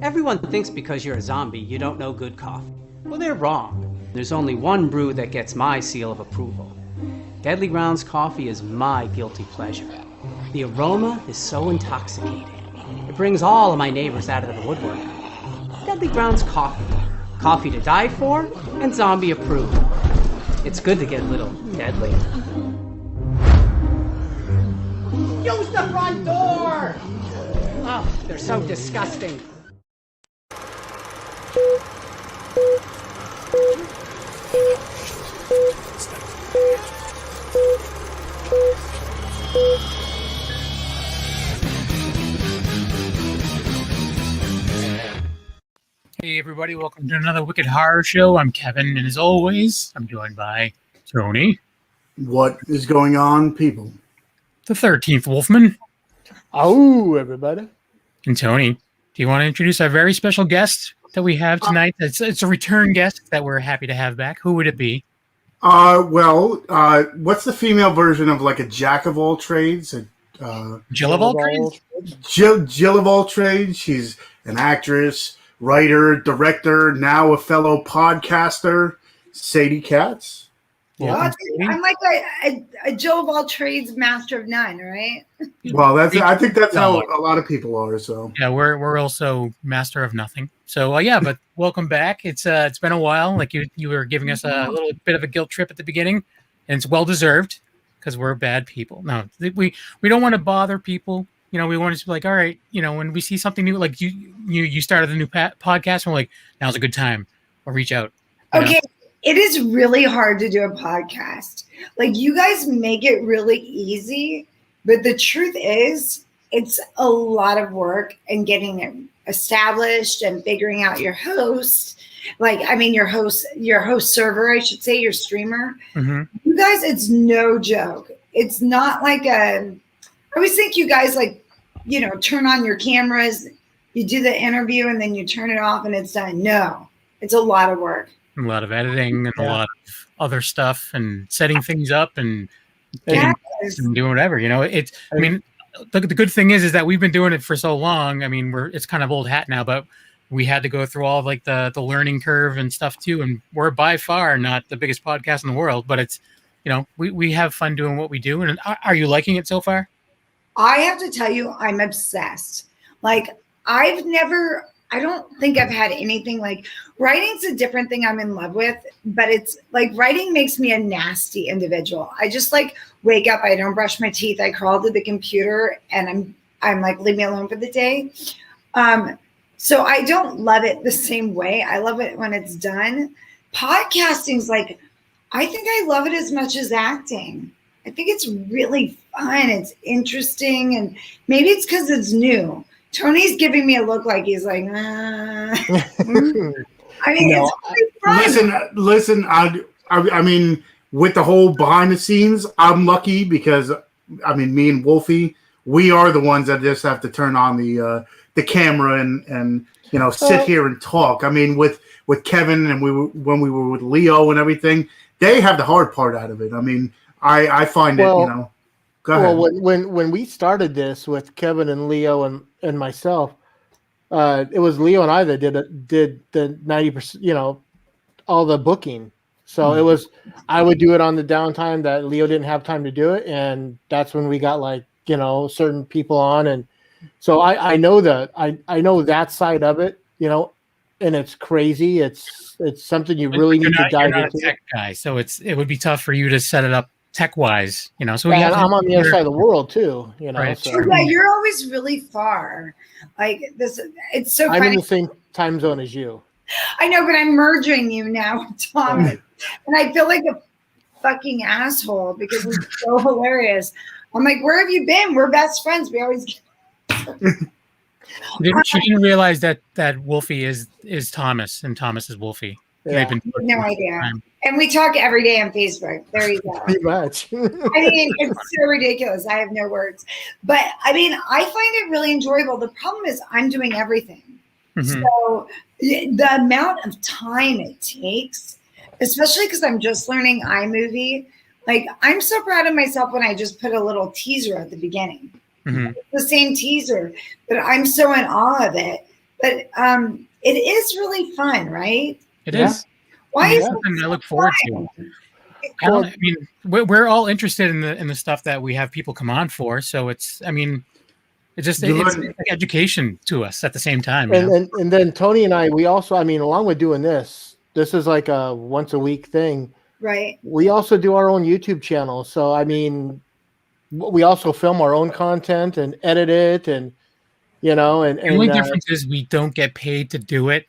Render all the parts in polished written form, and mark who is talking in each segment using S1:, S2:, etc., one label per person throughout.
S1: Everyone thinks because you're a zombie, you don't know good coffee. Well, they're wrong. There's only one brew that gets my seal of approval. Deadly Grounds coffee is my guilty pleasure. The aroma is so intoxicating. It brings all of my neighbors out of the woodwork. Deadly Grounds coffee. Coffee to die for and zombie approved. It's good to get a little deadly. Use the front door! Oh, they're so disgusting.
S2: Hey everybody, welcome to another Wicked Horror Show. I'm Kevin, and as always, I'm joined by Tony.
S3: What is going on, people?
S2: The 13th Wolfman.
S4: Oh, everybody.
S2: And Tony, do you want to introduce our very special guest that we have tonight? It's a return guest that we're happy to have back. Who would it be?
S3: What's the female version of like a jack of all trades?
S2: Jill of all trades?
S3: Jill of all trades. She's an actress, writer, director, now a fellow podcaster, Sadie Katz.
S5: Yeah, I'm like a Jill of all trades, master of none, right?
S3: Well, I think that's how a lot of people are. So
S2: yeah, we're also master of nothing. So yeah, but welcome back. It's been a while. Like you were giving us a little bit of a guilt trip at the beginning, and it's well deserved because we're bad people. No, we don't want to bother people. You know, we want to be like, all right, you know, when we see something new, like you started a new podcast, and we're like, now's a good time. Or reach out.
S5: Okay. It is really hard to do a podcast. Like, you guys make it really easy, but the truth is it's a lot of work and getting it established and figuring out your host. Your host server, I should say, your streamer.
S2: Mm-hmm.
S5: You guys, it's no joke. It's not like I always think you guys turn on your cameras, you do the interview and then you turn it off and it's done. No, it's a lot of work.
S2: A lot of editing and a lot of other stuff and setting things up and getting and doing whatever. You know, the good thing is that we've been doing it for so long. I mean, it's kind of old hat now, but we had to go through all of like the learning curve and stuff too. And we're by far not the biggest podcast in the world, but it's, you know, we have fun doing what we do. And are you liking it so far?
S5: I have to tell you, I'm obsessed. Like, I don't think I've had anything like writing's a different thing I'm in love with, but it's like writing makes me a nasty individual. I just like wake up, I don't brush my teeth, I crawl to the computer and I'm like, leave me alone for the day. So I don't love it the same way. I love it when it's done. Podcasting's like, I think I love it as much as acting. I think it's really fun. It's interesting. And maybe it's because it's new. Tony's giving me a look like he's like, I mean, it's really fun.
S3: Listen. I mean, with the whole behind the scenes, I'm lucky because, I mean, me and Wolfie, we are the ones that just have to turn on the camera and you know sit here and talk. I mean, with Kevin and when we were with Leo and everything, they have the hard part out of it. I mean, I find it, you know. Go ahead.
S4: Well, when we started this with Kevin and Leo and myself, it was Leo and I that did the 90%, you know, all the booking. So it was, I would do it on the downtime that Leo didn't have time to do it, and that's when we got like, you know, certain people on, and so I know that I know that side of it, you know, and it's crazy. It's something you really need to dive into. You're not a
S2: tech guy, so it would be tough for you to set it up tech-wise, you know. So
S4: I'm on the other side of the world too, you know.
S2: Right.
S4: So.
S5: Yeah, you're always really far. Like this, it's so.
S4: I'm
S5: funny.
S4: in the same time zone as you.
S5: I know, but I'm merging you now, Tom, and I feel like a fucking asshole because it's so hilarious. I'm like, where have you been? We're best friends. We always.
S2: She didn't realize that Wolfie is Thomas and Thomas is Wolfie.
S4: Yeah.
S5: No idea. And we talk every day on Facebook. There you go.
S4: Pretty much.
S5: I mean, it's so ridiculous. I have no words. But I mean, I find it really enjoyable. The problem is I'm doing everything. Mm-hmm. So the amount of time it takes, especially because I'm just learning iMovie, like I'm so proud of myself when I just put a little teaser at the beginning.
S2: Mm-hmm.
S5: It's the same teaser, but I'm so in awe of it. But it is really fun, right?
S2: It is.
S5: Why is it
S2: something I look forward to? I mean, we're all interested in the stuff that we have people come on for. So it's it's like education to us at the same time.
S4: And then Tony and I, we also, along with doing this is like a once a week thing.
S5: Right.
S4: We also do our own YouTube channel. So, we also film our own content and edit it and, the
S2: only difference is we don't get paid to do it.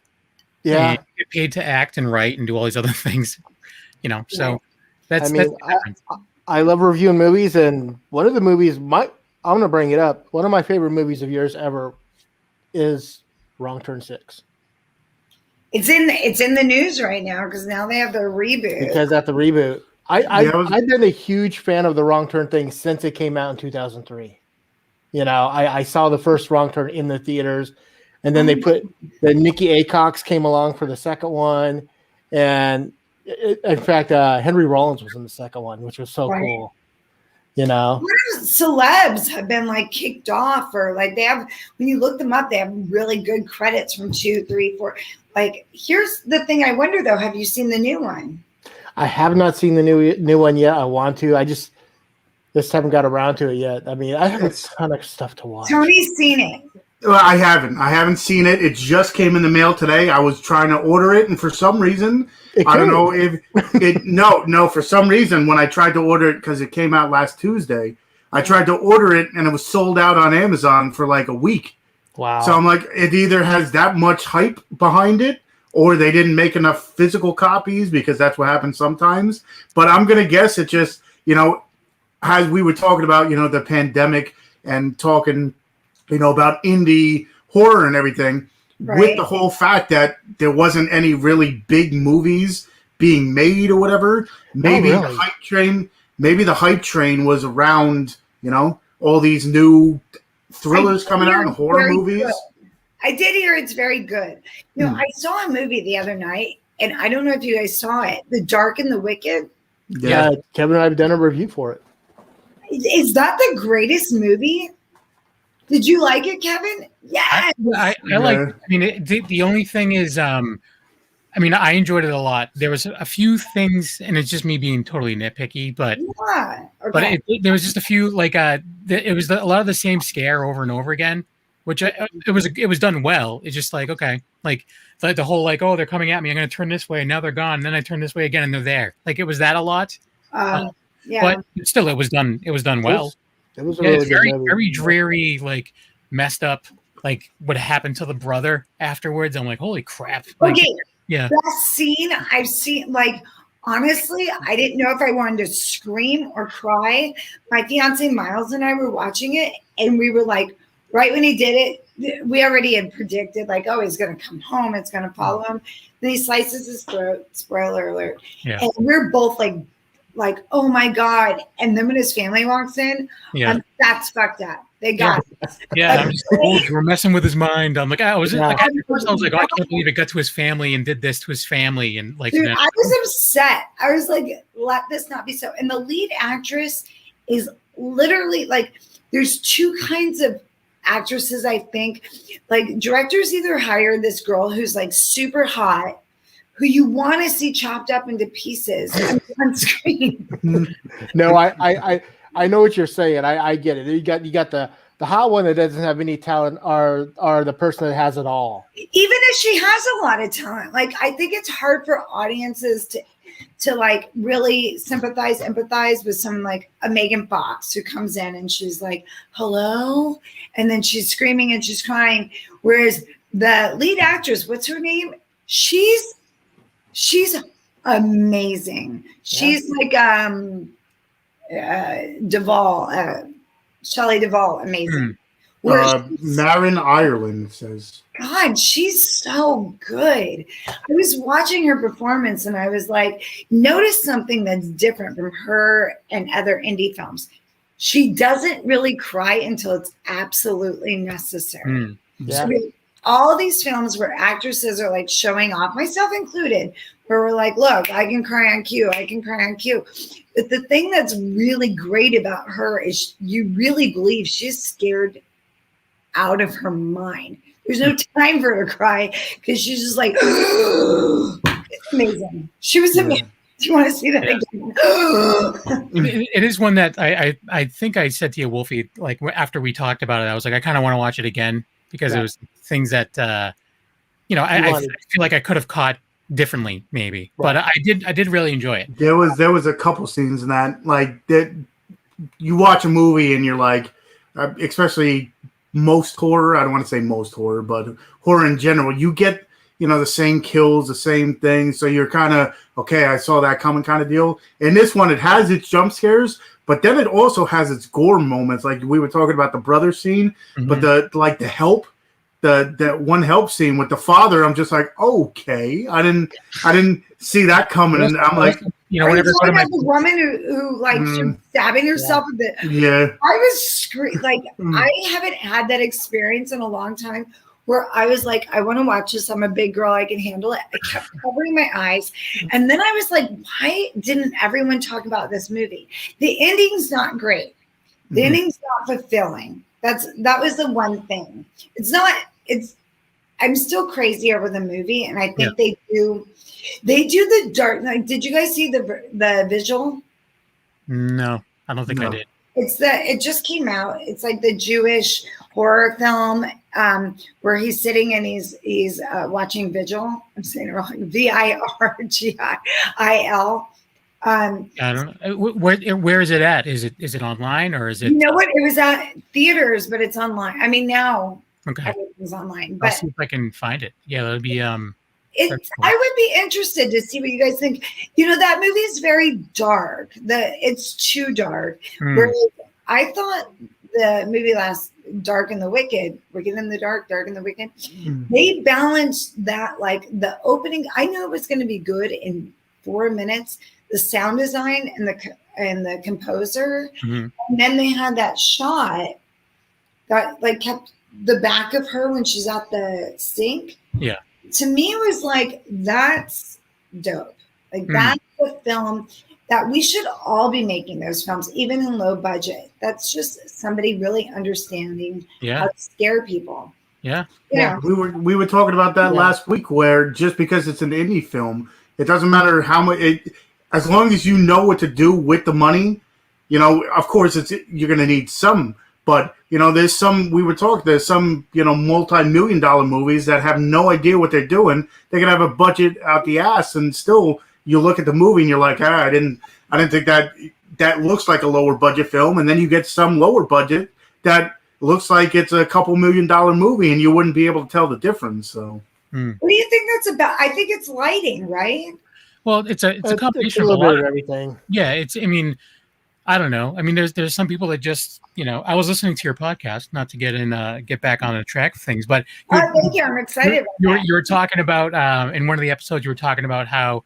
S4: Yeah.
S2: We get paid to act and write and do all these other things, so that's
S4: I love reviewing movies. And one of the movies, I'm going to bring it up. One of my favorite movies of yours ever is Wrong Turn 6.
S5: It's in the news right now because now they have their reboot.
S4: Because at the reboot, I've been a huge fan of the Wrong Turn thing since it came out in 2003. I saw the first Wrong Turn in the theaters, and then they put the Nikki Acox came along for the second one, and in fact, Henry Rollins was in the second one, which was so cool.
S5: Celebs have been like kicked off, or like they have. When you look them up, they have really good credits from 2, 3, 4. Like, here's the thing. I wonder though, have you seen the new one?
S4: I have not seen the new one yet. I want to. I just haven't got around to it yet. I have a ton of stuff to watch.
S5: Tony's seen it.
S3: Well, I haven't seen it. It just came in the mail today. I was trying to order it, and for some reason, I don't know if it. No. For some reason, when I tried to order it because it came out last Tuesday, I tried to order it and it was sold out on Amazon for like a week.
S4: Wow.
S3: So I'm like, it either has that much hype behind it, or they didn't make enough physical copies, because that's what happens sometimes. But I'm gonna guess it just, as we were talking about, the pandemic and talking, about indie horror and everything, with the whole fact that there wasn't any really big movies being made or whatever. Maybe the hype train was around, all these new thrillers coming out and horror movies.
S5: Good. I did hear it's very good. I saw a movie the other night, and I don't know if you guys saw it, The Dark and the Wicked.
S4: Yeah, Kevin and I have done a review for it.
S5: Is that the greatest movie? Did you like it, Kevin? Yeah.
S2: I like it. The only thing is, I enjoyed it a lot. There was a few things, and it's just me being totally nitpicky, but there was just a few, like, it was a lot of the same scare over and over again, which it was done well. It's just like, okay, like the whole, like, oh, they're coming at me, I'm going to turn this way, and now they're gone, and then I turn this way again, and they're there. Like, it was that a lot.
S5: Yeah.
S2: But still, it was done well.
S4: It was a really good movie.
S2: Very dreary, like, messed up, like what happened to the brother afterwards. I'm like, holy crap. Like,
S5: okay.
S2: Yeah.
S5: Best scene I've seen, like, honestly, I didn't know if I wanted to scream or cry. My fiance Miles and I were watching it, and we were like, right when he did it, we already had predicted, like, oh, he's going to come home. It's going to follow him. Then he slices his throat. Spoiler alert.
S2: Yeah.
S5: And we're both like, oh my God. And then when his family walks in, that's fucked up. They got it.
S2: Yeah, I'm just like, we're messing with his mind. I'm like, at first I was like, oh, I can't believe it got to his family and did this to his family. And like,
S5: dude, I was upset. I was like, let this not be so. And the lead actress is literally like, there's two kinds of actresses, I think. Like, directors either hire this girl who's like super hot, who you want to see chopped up into pieces on screen.
S4: No, I know what you're saying. I get it. You got the hot one that doesn't have any talent, are the person that has it all.
S5: Even if she has a lot of talent, like, I think it's hard for audiences to like really empathize with someone like a Megan Fox, who comes in and she's like, hello, and then she's screaming and she's crying. Whereas the lead actress, what's her name? She's amazing. She's like Duvall, Shelley Duvall, amazing.
S3: Marin Ireland says,
S5: God, she's so good. I was watching her performance and I was like, notice something that's different from her and other indie films. She doesn't really cry until it's absolutely necessary.
S4: Yeah.
S5: So all these films where actresses are like showing off, myself included, where we're like, look, I can cry on cue. But the thing that's really great about her is you really believe she's scared out of her mind. There's no time for her to cry because she's just like, it's amazing. She was amazing. Do you want to see that again?
S2: It is one that I think I said to you, Wolfie, like after we talked about it, I was like, I kind of want to watch it again because it was things that, I feel like I could have caught differently maybe, but I did really enjoy it.
S3: There was a couple scenes in that, like, that you watch a movie and you're like, especially most horror, I don't want to say most horror, but horror in general, you get, the same kills, the same thing. So you're kind of, okay, I saw that coming kind of deal. In this one, it has its jump scares, but then it also has its gore moments. Like we were talking about the brother scene, but the help, that one help scene with the father, I'm just like, okay, I didn't see that coming. And I'm like,
S5: whenever the woman who like she was stabbing herself with it.
S3: Yeah.
S5: I was screaming. Like I haven't had that experience in a long time where I was like, I want to watch this. I'm a big girl. I can handle it. I kept covering my eyes. And then I was like, why didn't everyone talk about this movie? The ending's not great. The ending's not fulfilling. That was the one thing. I'm still crazy over the movie. And I think they do the dark. Like, did you guys see the visual?
S2: No, I don't think I did.
S5: It just came out. It's like the Jewish horror film where he's sitting and he's watching Vigil. I'm saying it wrong. Virgil.
S2: I don't know. Where is it at? Is it online or is it?
S5: You know what? It was at theaters, but it's online. I mean, now everything's online. But
S2: I'll see if I can find it. Yeah, that'd be.
S5: I would be interested to see what you guys think. That movie is very dark. It's too dark. Whereas I thought the movie Dark and the Wicked, Wicked in the Dark, Dark and the Wicked, they balanced that, like the opening. I knew it was going to be good in 4 minutes. The sound design and the composer, and then they had that shot that like kept the back of her when she's at the sink.
S2: Yeah.
S5: To me, it was like, that's dope. Like that's a film that we should all be making those films, even in low budget. That's just somebody really understanding how to scare people.
S2: Yeah.
S5: Yeah.
S3: We were talking about that last week, where just because it's an indie film, it doesn't matter how much as long as you know what to do with the money, of course you're going to need some, but there's some multi-million-dollar movies that have no idea what they're doing. They can have a budget out the ass and still you look at the movie and you're like, I didn't think that looks like a lower budget film. And then you get some lower budget that looks like it's a couple $1 million movie and you wouldn't be able to tell the difference. So
S5: what do you think that's about? I think it's lighting, right?
S2: Well, it's a combination
S4: of a
S2: little
S4: bit of everything.
S2: Yeah, I don't know. I mean, there's some people that just, I was listening to your podcast, not to get back on the track of things, but
S5: thank you. I'm excited.
S2: You were talking about in one of the episodes, you were talking about how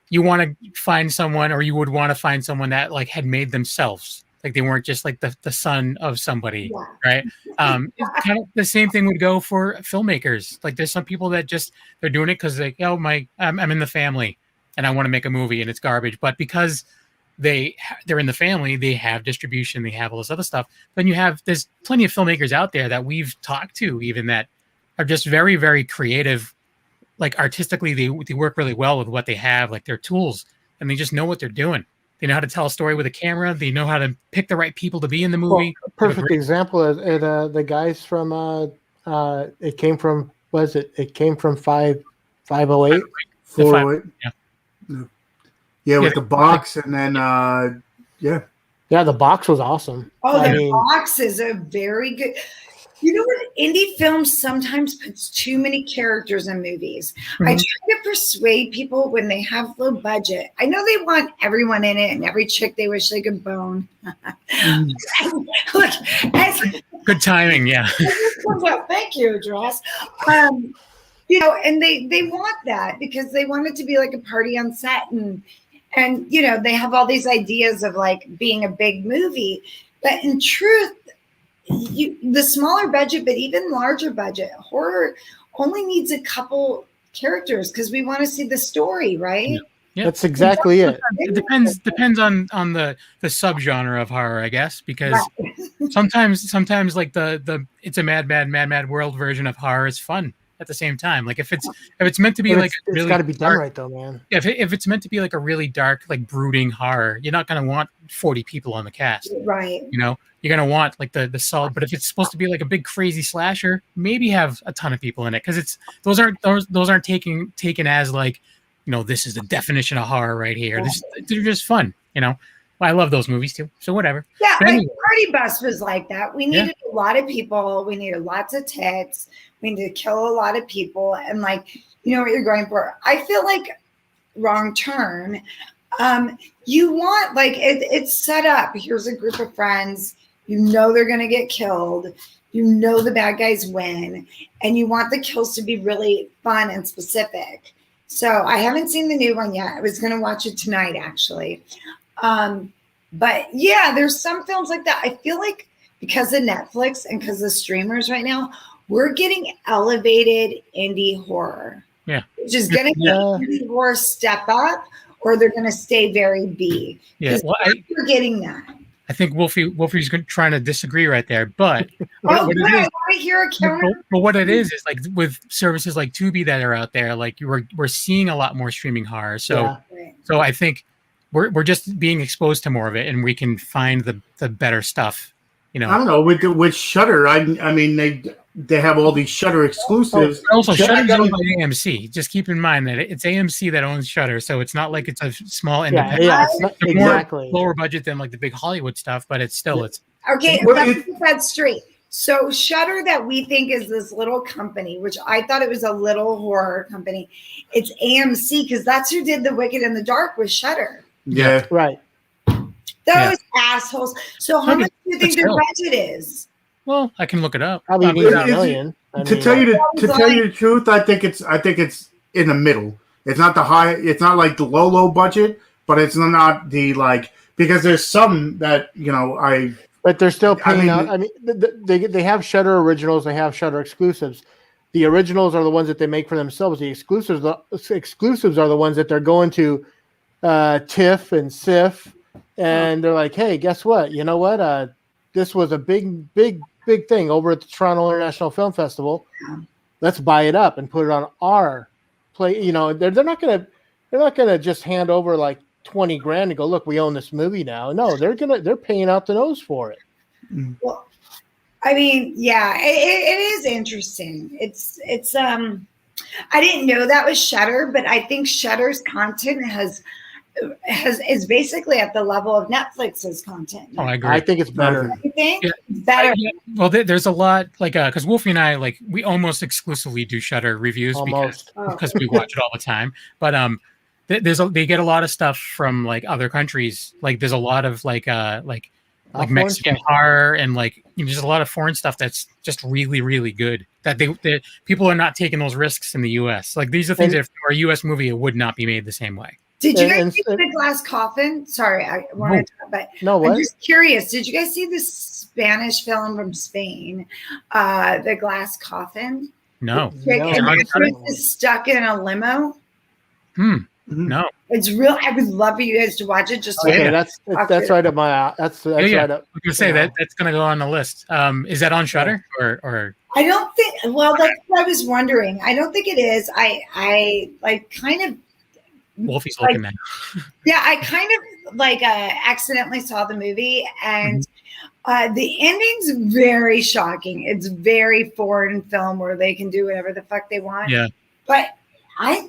S2: you want to find someone, or you would want to find someone that like had made themselves, like they weren't just like the son of somebody, right? Kind of the same thing would go for filmmakers. Like there's some people that just they're doing it because like, I'm in the family and I want to make a movie and it's garbage, but because they're in the family, they have distribution, they have all this other stuff. Then there's plenty of filmmakers out there that we've talked to even that are just very, very creative. Like artistically, they work really well with what they have, like their tools, and they just know what they're doing. They know how to tell a story with a camera. They know how to pick the right people to be in the movie.
S4: Well, a perfect example is the guys from it came from 508?
S3: 408. Yeah, with the box, and then
S4: the box was awesome.
S5: The box is a very good. You know what? Indie films sometimes puts too many characters in movies. I try to persuade people when they have low budget. I know they want everyone in it and every chick they wish they could bone. Look,
S2: good timing, yeah.
S5: Thank you, Dross. And they want that because they want it to be like a party on set, and they have all these ideas of like being a big movie, but in truth, the smaller budget, but even larger budget horror only needs a couple characters because we want to see the story, right?
S2: Yeah.
S4: That's exactly it.
S2: It depends on the subgenre of horror, I guess, because sometimes like the it's a mad world version of horror is fun at the same time. Like if it's meant to be
S4: But
S2: like
S4: it's
S2: really
S4: got to be done
S2: dark,
S4: right though, man.
S2: if it's meant to be like a really dark, like brooding horror, you're not gonna want 40 people on the cast.
S5: Right.
S2: You know, you're gonna want like the solid. But if it's supposed to be like a big crazy slasher, maybe have a ton of people in it, because those aren't taken as like, you know, this is the definition of horror right here. They're just fun, you know. I love those movies too, so whatever.
S5: Yeah,
S2: But anyway,
S5: Party Bus was like that. We needed a lot of people. We needed lots of tits. We needed to kill a lot of people. And like, you know what you're going for. I feel like, wrong turn. You want, like, it's set up. Here's a group of friends. You know they're going to get killed. You know the bad guys win. And you want the kills to be really fun and specific. So I haven't seen the new one yet. I was going to watch it tonight, actually. But yeah, there's some films like that. I feel like because of Netflix and because of streamers right now, we're getting elevated indie horror.
S2: Yeah.
S5: Just getting the indie horror step up, or they're going to stay very B.
S2: Yeah, well,
S5: we're getting that.
S2: I think Wolfie's trying to disagree right there, but
S5: I want to hear a counter.
S2: But what it is like with services like Tubi that are out there, like we're seeing a lot more streaming horror. So so I think we're just being exposed to more of it, and we can find the better stuff. You know,
S3: I don't know with Shudder. I mean they have all these Shudder exclusives.
S2: Also, Shudder's owned by AMC. Just keep in mind that it's AMC that owns Shudder, so it's not like it's a small independent.
S4: Yeah, it's not, exactly.
S2: Lower budget than like the big Hollywood stuff, but it's still it's
S5: okay. Let's get that straight. So Shudder, that we think is this little company, which I thought it was a little horror company. It's AMC, because that's who did The Wicked and the Dark with Shudder.
S3: Yeah,
S4: right.
S5: Those assholes. So how much do you think their budget is?
S2: Well, I can look it up.
S4: Probably $1 million.
S3: To tell you the truth, I think it's in the middle. It's not the high. It's not like the low budget, but it's not the like, because there's some that, you know,
S4: But they're still paying out. I mean, they have Shudder originals. They have Shudder exclusives. The originals are the ones that they make for themselves. The exclusives are the ones that they're going to TIFF and SIFF, and they're like, hey, guess what? You know what? This was a big thing over at the Toronto International Film Festival. Let's buy it up and put it on our play. You know, they're not gonna just hand over like $20,000 and go, look, we own this movie now. No, they're paying out the nose for it.
S5: Well, I mean, yeah, it is interesting. It's I didn't know that was Shudder, but I think Shudder's content is basically at the level of Netflix's content.
S2: Oh, I agree.
S4: I think it's better.
S5: You think?
S2: Yeah.
S5: Better.
S2: Well, there's a lot, like, because Wolfie and I, like, we almost exclusively do Shudder reviews because we watch it all the time. But they get a lot of stuff from like other countries. Like there's a lot of like Mexican horror, and like, you know, there's a lot of foreign stuff that's just really, really good. That people are not taking those risks in the U.S. Like these are things that if it were a U.S. movie, it would not be made the same way.
S5: Did you guys see The Glass Coffin? Sorry, I wanted to, but I'm just curious. Did you guys see this Spanish film from Spain, The Glass Coffin?
S2: No.
S5: Is stuck in a limo.
S2: No.
S5: It's real. I would love for you guys to watch it. Just
S4: that's right up my. That's right up.
S2: I was gonna say that's gonna go on the list. Is that on Shudder or?
S5: I don't think. Well, that's what I was wondering. I don't think it is. I like kind of.
S2: Wolfie's looking at.
S5: Yeah, I kind of like accidentally saw the movie, and the ending's very shocking. It's very foreign film where they can do whatever the fuck they want.
S2: Yeah.
S5: But I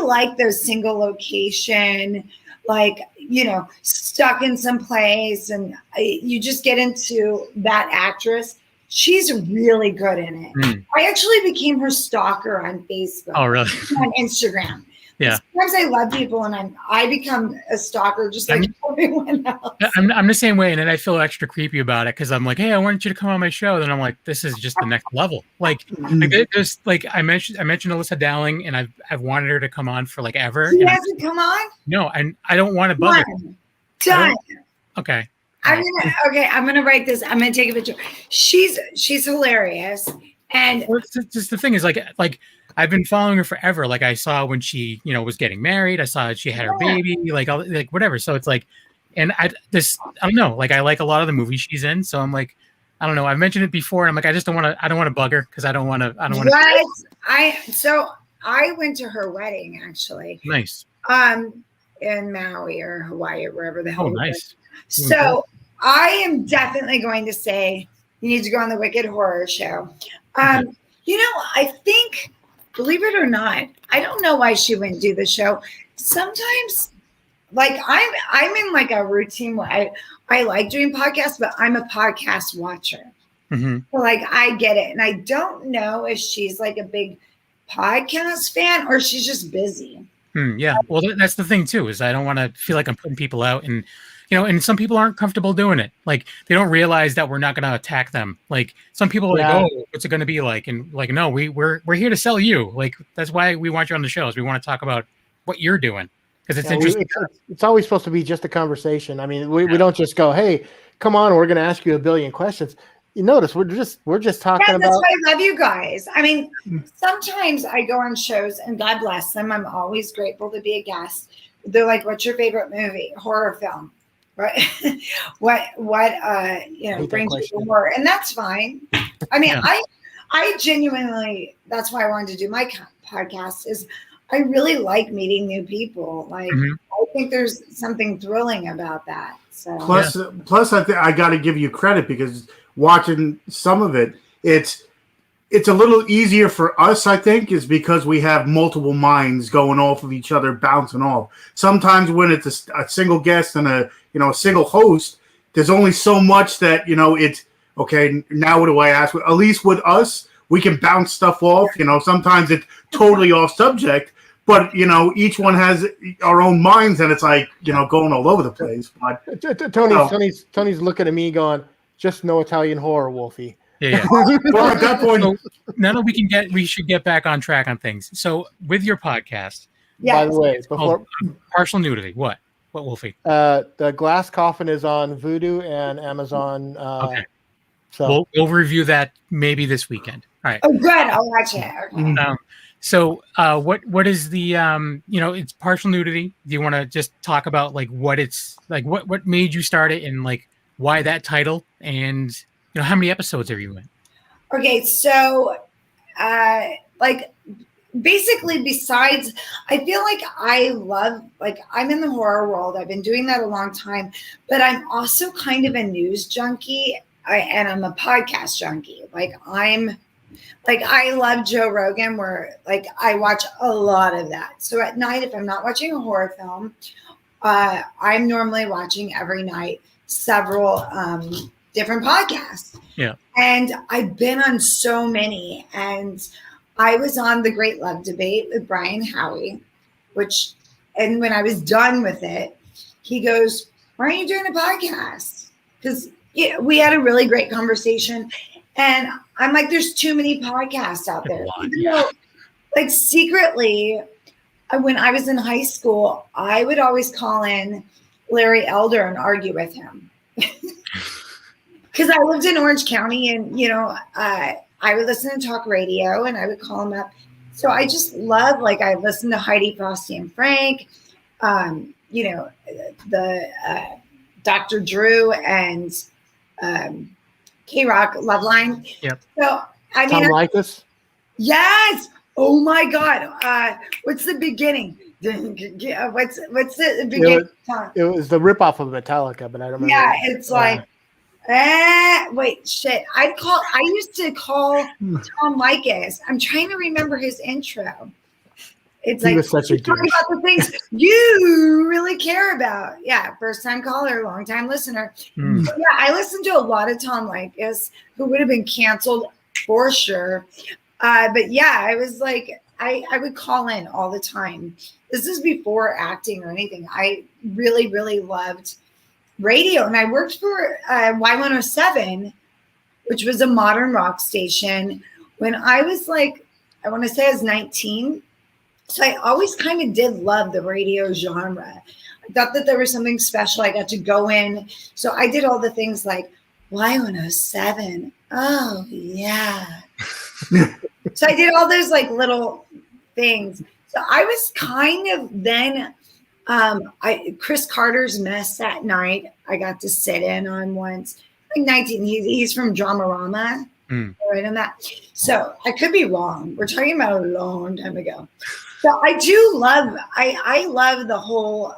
S5: like those single location, like, you know, stuck in some place, and you just get into that actress. She's really good in it. I actually became her stalker on Facebook.
S2: Oh, really?
S5: On Instagram.
S2: Yeah.
S5: Sometimes I love people, and I become a stalker just like everyone else.
S2: I'm the same way, and then I feel extra creepy about it because I'm like, hey, I wanted you to come on my show. Then I'm like, this is just the next level. Like there's like I mentioned Alyssa Dowling, and I've wanted her to come on for like ever.
S5: She hasn't come on?
S2: No, and I don't want to bug her.
S5: Done.
S2: Okay.
S5: I'm gonna write this. I'm gonna take a picture. She's hilarious, and
S2: well, it's just the thing is like I've been following her forever. Like I saw when she, was getting married. I saw she had her baby, like whatever. So it's like, and I don't know. Like I like a lot of the movies she's in. So I'm like, I don't know. I've mentioned it before. And I'm like, I don't want to bug her because I don't want to.
S5: So I went to her wedding actually.
S2: Nice.
S5: In Maui or Hawaii or wherever the hell.
S2: Oh, nice.
S5: So I am definitely going to say you need to go on the Wicked Horror Show. I think, believe it or not, I don't know why she wouldn't do the show. Sometimes, like I'm in like a routine where I like doing podcasts, but I'm a podcast watcher.
S2: Mm-hmm.
S5: So like I get it, and I don't know if she's like a big podcast fan or she's just busy.
S2: Yeah, well, that's the thing too. Is I don't want to feel like I'm putting people out, and and some people aren't comfortable doing it. Like they don't realize that we're not going to attack them. Like some people are like, oh, what's it going to be like? And like, no, we're here to sell you. Like that's why we want you on the shows. We want to talk about what you're doing because it's interesting.
S4: It's always supposed to be just a conversation. I mean, we don't just go, hey, come on, we're going to ask you a billion questions. You notice we're just talking about.
S5: That's why I love you guys. I mean, sometimes I go on shows, and God bless them. I'm always grateful to be a guest. They're like, "What's your favorite movie? Horror film?" Right? what brings you to horror? And that's fine. I mean, I genuinely. That's why I wanted to do my podcast. Is I really like meeting new people. Like I think there's something thrilling about that. So
S3: plus, I got to give you credit because watching some of it, it's a little easier for us, I think, is because we have multiple minds going off of each other, bouncing off. Sometimes when it's a single guest and a single host, there's only so much that it's okay. Now what do I ask? At least with us, we can bounce stuff off. Sometimes it's totally off subject, but each one has our own minds, and it's like going all over the place. But
S4: Tony's looking at me going, just no Italian horror, Wolfie.
S2: Yeah.
S3: Well, at that point,
S2: now that we should get back on track on things. So with your podcast,
S4: by the way, before
S2: partial nudity, what Wolfie?
S4: The Glass Coffin is on Vudu and Amazon.
S2: Okay.
S4: So
S2: we'll review that maybe this weekend. All right.
S5: Oh, good. I'll watch it. Okay.
S2: So what is the it's partial nudity? Do you want to just talk about like what it's like? What made you start it and like why that title and how many episodes are you in?
S5: Okay, so basically besides, I feel like I'm in the horror world. I've been doing that a long time, but I'm also kind of a news junkie and I'm a podcast junkie. I love Joe Rogan where I watch a lot of that. So at night, if I'm not watching a horror film, I'm normally watching every night several different podcasts.
S2: Yeah.
S5: And I've been on so many. And I was on the Great Love Debate with Brian Howie, and when I was done with it, he goes, why aren't you doing a podcast? Because we had a really great conversation. And I'm like, there's too many podcasts out there. Secretly, when I was in high school, I would always call in Larry Elder and argue with him. Because I lived in Orange County and, I would listen to talk radio and I would call him up. So I just love, I listened to Heidi, Frosty, and Frank, the Dr. Drew and K-Rock Loveline.
S2: Yep.
S5: So,
S4: Tom Likas?
S5: Yes. Oh, my God. What's the beginning? What's the beginning?
S4: It was the ripoff of Metallica, but I don't remember.
S5: Yeah, it's wait, shit. I used to call Tom Likas. I'm trying to remember his intro. It's
S4: he was such a
S5: talking about the things you really care about. Yeah, first time caller, long time listener. So, yeah, I listened to a lot of Tom Likas, who would have been canceled for sure. But yeah, I was I would call in all the time. This is before acting or anything. I really, really loved radio. And I worked for Y107, which was a modern rock station, when I was I want to say I was 19. So I always kind of did love the radio genre. I thought that there was something special. I got to go in. So I did all the things like Y107. Oh, yeah. So I did all those little things. So I was kind of then, Chris Carter's Mess at Night, I got to sit in on once. Like 19, he's from Dramarama, right on that. So I could be wrong. We're talking about a long time ago. So I do love, I love the whole,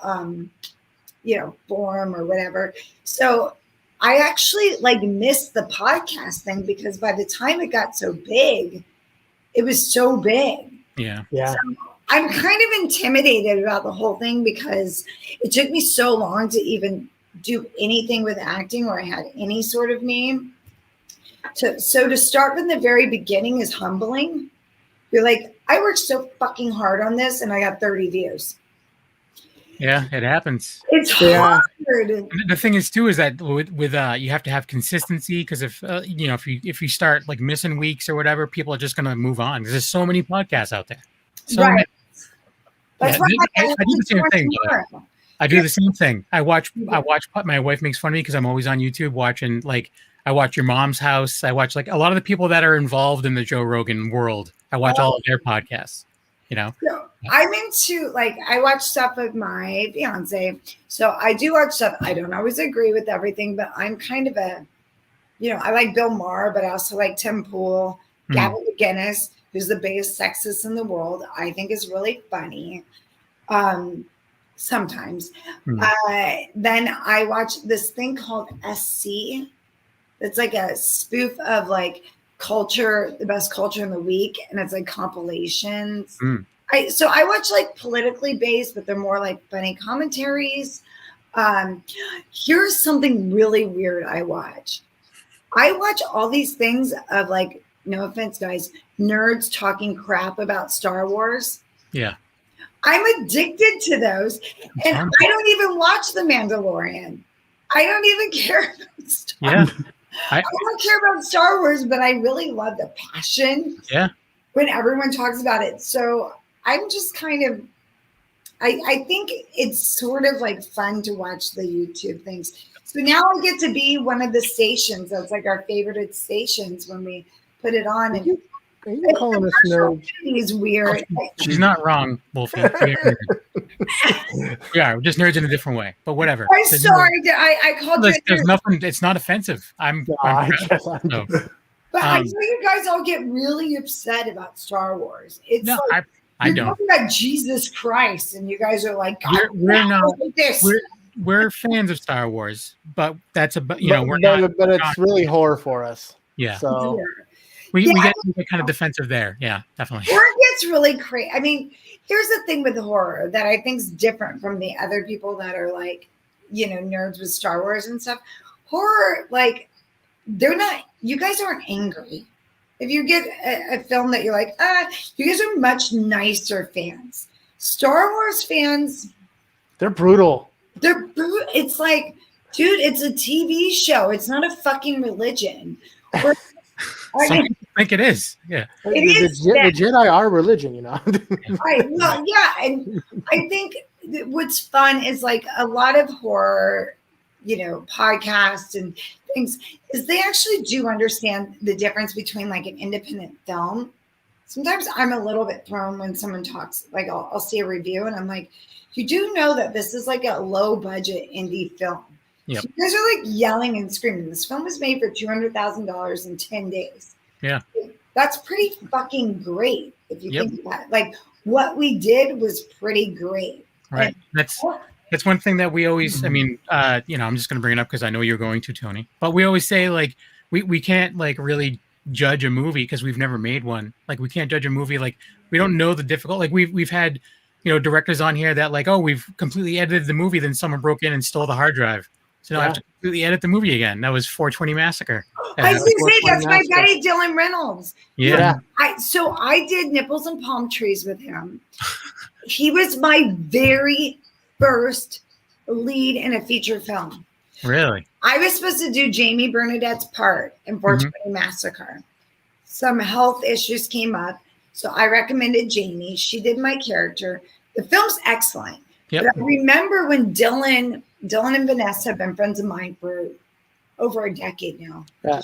S5: forum or whatever. So I actually like missed the podcast thing because by the time it got so big, it was so big.
S2: Yeah.
S4: Yeah.
S5: So I'm kind of intimidated about the whole thing because it took me so long to even do anything with acting where I had any sort of name. So to start from the very beginning is humbling. You're like, I worked so fucking hard on this and I got 30 views.
S2: Yeah, it happens.
S5: It's hard.
S2: The thing is too is that with you have to have consistency because if you start like missing weeks or whatever, people are just gonna move on. There's so many podcasts out there. So
S5: right.
S2: I do the same thing. I do the same thing. I watch. My wife makes fun of me because I'm always on YouTube watching. Like I watch Your Mom's House. I watch like a lot of the people that are involved in the Joe Rogan world. I watch all of their podcasts. So
S5: I'm into I watch stuff with my fiance. So I do watch stuff. I don't always agree with everything, but I'm kind of I like Bill Maher, but I also like Tim Pool, Gavin McInnes, who's the biggest sexist in the world. I think is really funny. Sometimes. Then I watch this thing called SC. It's like a spoof of like culture, the best culture in the week, and it's like compilations. I watch like politically based, but they're more like funny commentaries. Here's something really weird I watch all these things of like, no offense guys, nerds talking crap about Star Wars.
S2: Yeah,
S5: I'm addicted to those, and I don't even watch The Mandalorian. I don't even care about Star Wars. I don't care about Star Wars, but I really love the passion when everyone talks about it. So I'm just kind of, I think it's sort of like fun to watch the YouTube things. So now I get to be one of the stations that's like our favorite stations when we put it on. And
S4: are you calling us nerds?
S5: He's weird.
S2: She's not wrong, Wolfie. We're just nerds in a different way, but whatever.
S5: I'm sorry. I called you.
S2: There's nothing. It's not offensive.
S5: But I know you guys all get really upset about Star Wars. It's
S2: I don't.
S5: Talking about Jesus Christ, and you guys are like,
S2: we're not. We're fans of Star Wars, but that's about we're not.
S4: But it's really horror for us.
S2: Yeah.
S4: So.
S2: We get kind of defensive there. Yeah, definitely.
S5: Horror gets really crazy. I mean, here's the thing with horror that I think is different from the other people that are like, nerds with Star Wars and stuff. Horror, like, they're not, you guys aren't angry. If you get a film that you're like, you guys are much nicer fans. Star Wars fans,
S4: they're brutal.
S5: It's like, dude, it's a TV show. It's not a fucking religion.
S2: I think it is. Yeah.
S5: The
S4: Jedi are religion,
S5: Right. Well, yeah. And I think what's fun is like a lot of horror, podcasts and things is they actually do understand the difference between like an independent film. Sometimes I'm a little bit thrown when someone talks, like I'll see a review and I'm like, you do know that this is like a low budget indie film.
S2: Yep.
S5: You guys are like yelling and screaming. This film was made for $200,000 in 10 days.
S2: Yeah.
S5: That's pretty fucking great if you think about it. Like what we did was pretty great.
S2: Right. That's one thing that we always, I'm just going to bring it up because I know you're going to, Tony, but we always say like, we can't like really judge a movie because we've never made one. Like we can't judge a movie. Like we don't know the difficult, like we've had, directors on here that like, we've completely edited the movie. Then someone broke in and stole the hard drive. So now I have to completely edit the movie again. That was 420 Massacre.
S5: I was going to say, that's my buddy Dylan Reynolds.
S2: Yeah.
S5: So I did Nipples and Palm Trees with him. He was my very first lead in a feature film.
S2: Really?
S5: I was supposed to do Jamie Bernadette's part in 420 Massacre. Some health issues came up. So I recommended Jamie. She did my character. The film's excellent.
S2: Yep.
S5: But I remember when Dylan and Vanessa have been friends of mine for over a decade now.
S4: Yeah.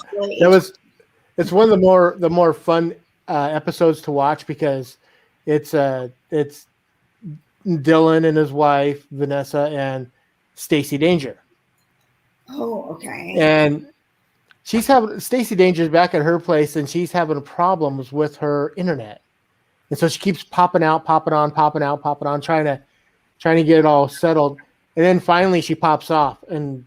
S4: It's one of the more fun episodes to watch because It's Dylan and his wife Vanessa and Stacey Danger.
S5: Oh, okay.
S4: And Stacey Danger's back at her place, and she's having problems with her internet, and so she keeps popping out, popping on, trying to get it all settled, and then finally she pops off, and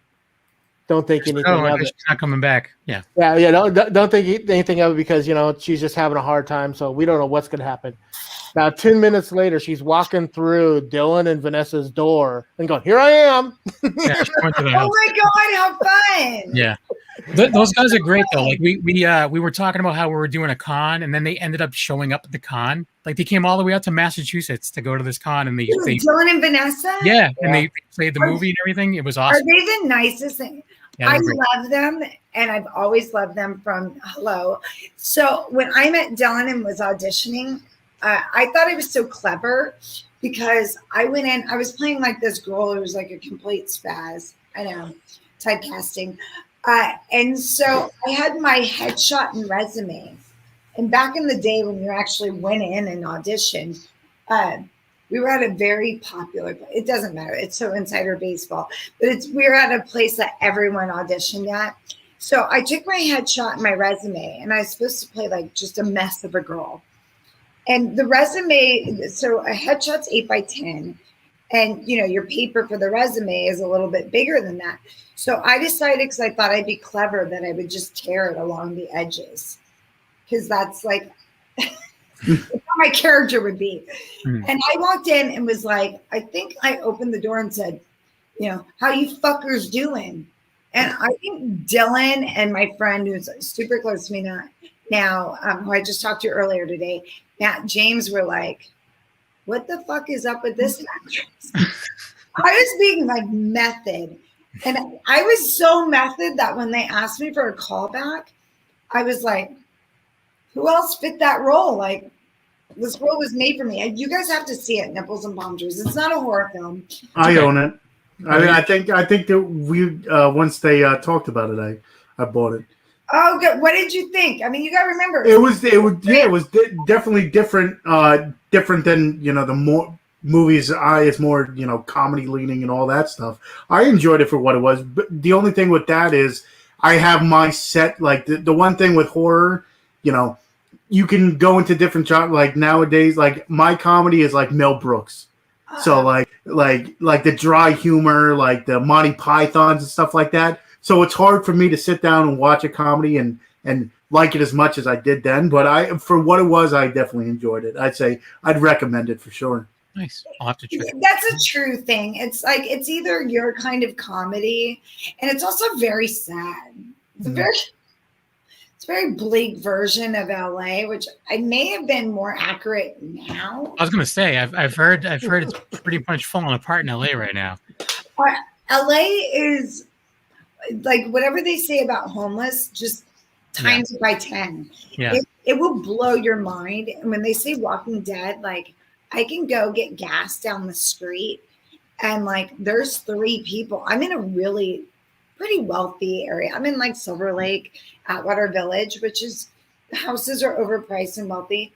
S4: don't think anything of it.
S2: She's not coming back. Yeah.
S4: Don't think anything of it because she's just having a hard time, so we don't know what's gonna happen. About 10 minutes later, she's walking through Dylan and Vanessa's door and going, "Here I am."
S2: Yeah,
S5: oh my God, how fun!
S2: Yeah. Those guys are great though. Like we were talking about how we were doing a con, and then they ended up showing up at the con. Like they came all the way out to Massachusetts to go to this con, and they
S5: Dylan and Vanessa.
S2: Yeah, and they played the movie and everything. It was awesome.
S5: Are they the nicest thing? Yeah, I love them, and I've always loved them from Hello. So when I met Dylan and was auditioning, I thought it was so clever because I went in. I was playing like this girl who was like a complete spaz. I know, typecasting. And so I had my headshot and resume. And back in the day when you actually went in and auditioned, we were at a very popular, it doesn't matter. It's so insider baseball, but we were at a place that everyone auditioned at. So I took my headshot and my resume, and I was supposed to play like just a mess of a girl. And the resume, so a headshot's 8x10. And, your paper for the resume is a little bit bigger than that. So I decided, because I thought I'd be clever, that I would just tear it along the edges. Because that's like how my character would be. Mm. And I walked in and was like, I think I opened the door and said, how you fuckers doing? And I think Dylan and my friend, who's super close to me now, who I just talked to earlier today, Matt James, were like, what the fuck is up with this actress? I was being like method. And I was so method that when they asked me for a callback, I was like, who else fit that role? Like, this role was made for me. You guys have to see it, Nipples and Palm Trees. It's not a horror film.
S3: I own it. I mean, I think that we once they talked about it, I bought it.
S5: Oh, good. What did you think? I mean, you got to remember.
S3: It was definitely different than the more movies. It's more comedy leaning and all that stuff. I enjoyed it for what it was. But the only thing with that is I have my set. Like the one thing with horror, you can go into different genres. Like nowadays, like my comedy is like Mel Brooks. So like the dry humor, like the Monty Pythons and stuff like that. So it's hard for me to sit down and watch a comedy and like it as much as I did then. But for what it was, I definitely enjoyed it. I'd say I'd recommend it for sure.
S2: Nice. I'll have to check.
S5: That's a true thing. It's like it's either your kind of comedy, and it's also very sad. It's a very bleak version of LA, which I may have been more accurate now.
S2: I was gonna say I've heard it's pretty much falling apart in LA right now.
S5: LA is like whatever they say about homeless, just times it by 10.
S2: Yeah.
S5: It will blow your mind. And when they say Walking Dead, like I can go get gas down the street and like there's 3 people. I'm in a really pretty wealthy area. I'm in like Silver Lake, Atwater Village, which is the houses are overpriced and wealthy.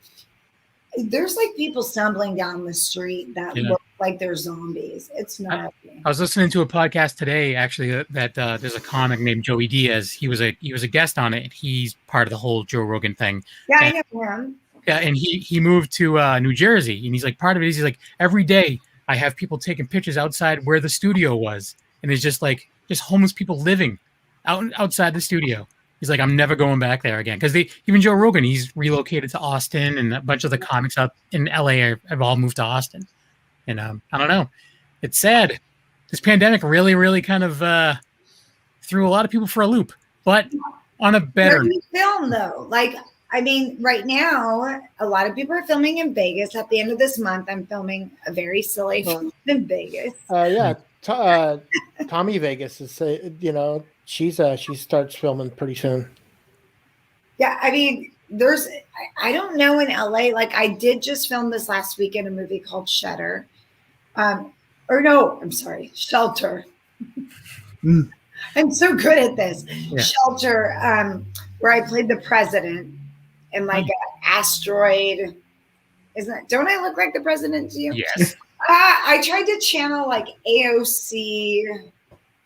S5: There's like people stumbling down the street that look like they're zombies. It's not.
S2: I was listening to a podcast today, actually, that there's a comic named Joey Diaz. He was a guest on it. He's part of the whole Joe Rogan thing.
S5: Yeah, I know him.
S2: Yeah, and he moved to New Jersey, and he's like, part of it is he's like, every day I have people taking pictures outside where the studio was, and it's just like homeless people living outside the studio. He's like, I'm never going back there again. Because even Joe Rogan, he's relocated to Austin, and a bunch of the comics up in LA have all moved to Austin. And I don't know. It's sad. This pandemic really, really kind of threw a lot of people for a loop. But on a better
S5: film, though. Like, I mean, right now, a lot of people are filming in Vegas. At the end of this month, I'm filming a very silly film in Vegas.
S4: Tommy Vegas is, she starts filming pretty soon.
S5: Yeah, I mean, I don't know in LA. Like, I did just film this last weekend, a movie called Shelter. I'm sorry, I'm so good at this. Yeah. Shelter, where I played the president in like an asteroid Don't I look like the president to you?
S2: Yes.
S5: I tried to channel like AOC,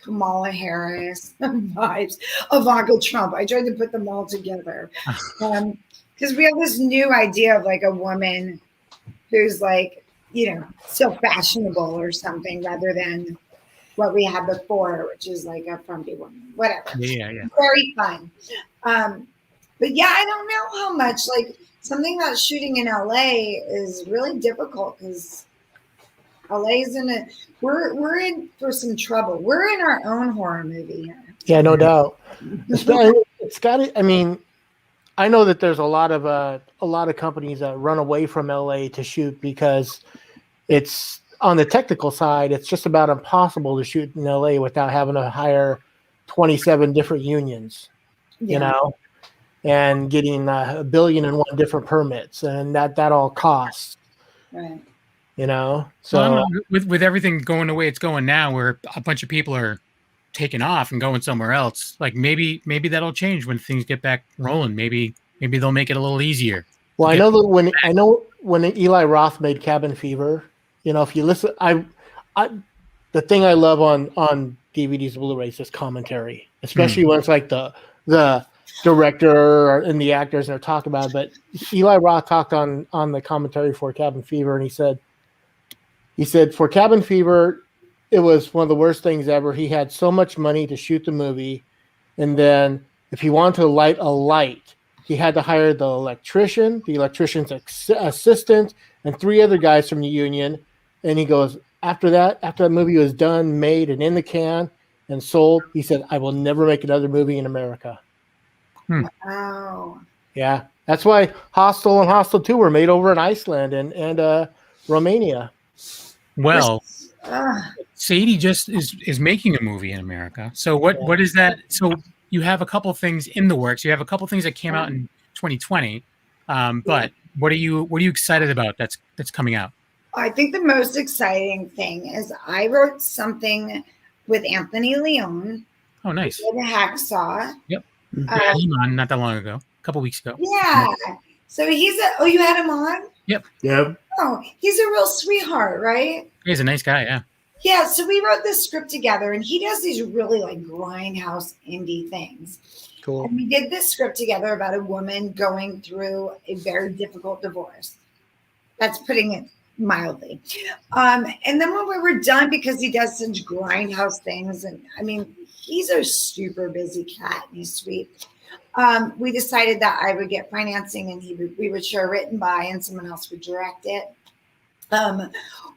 S5: Kamala Harris vibes, Ivanka Trump. I tried to put them all together. Because we have this new idea of like a woman who's like, so fashionable or something rather than what we had before, which is like a frumpy woman, whatever.
S2: Yeah.
S5: Very fun. But yeah, I don't know how much, like something about shooting in LA is really difficult because LA is we're in for some trouble. We're in our own horror movie here.
S4: Yeah, no doubt. It's got it. I mean, I know that there's a lot of companies that run away from LA to shoot because it's on the technical side. It's just about impossible to shoot in LA without having to hire 27 different unions, and getting $1 billion and one different permits, and that all costs.
S5: Right.
S4: So
S2: well, with everything going the way it's going now, where a bunch of people are taking off and going somewhere else, like maybe that'll change when things get back rolling. Maybe they'll make it a little easier.
S4: Well, I know that when Eli Roth made Cabin Fever, if you listen, the thing I love on DVDs and Blu-rays is commentary, especially when it's like the director and the actors and they're talking about it. But Eli Roth talked on the commentary for Cabin Fever, and he said for Cabin Fever, it was one of the worst things ever. He had so much money to shoot the movie, and then if he wanted to light a light, he had to hire the electrician, the electrician's assistant, and 3 other guys from the union. And he goes, after that movie was done, made, and in the can and sold, he said, I will never make another movie in America.
S5: Wow.
S4: Yeah, that's why Hostel and Hostel 2 were made over in Iceland and Romania.
S2: Well, Sadie just is making a movie in America. So what is that? So you have a couple things in the works. You have a couple things that came out in 2020. But what are you excited about that's coming out?
S5: I think the most exciting thing is I wrote something with Anthony Leone.
S2: Oh, nice.
S5: The Hacksaw.
S2: Yep. Yeah, he was on not that long ago, a couple weeks ago.
S5: Yeah. So you had him on?
S2: Yep.
S5: Oh, he's a real sweetheart, right?
S2: He's a nice guy, yeah.
S5: Yeah, so we wrote this script together, and he does these really like grindhouse indie things.
S4: Cool.
S5: And we did this script together about a woman going through a very difficult divorce. That's putting it mildly. And then when we were done, because he does such grindhouse things, and I mean, he's a super busy cat, and he's sweet. We decided that I would get financing, and we would share written by, and someone else would direct it.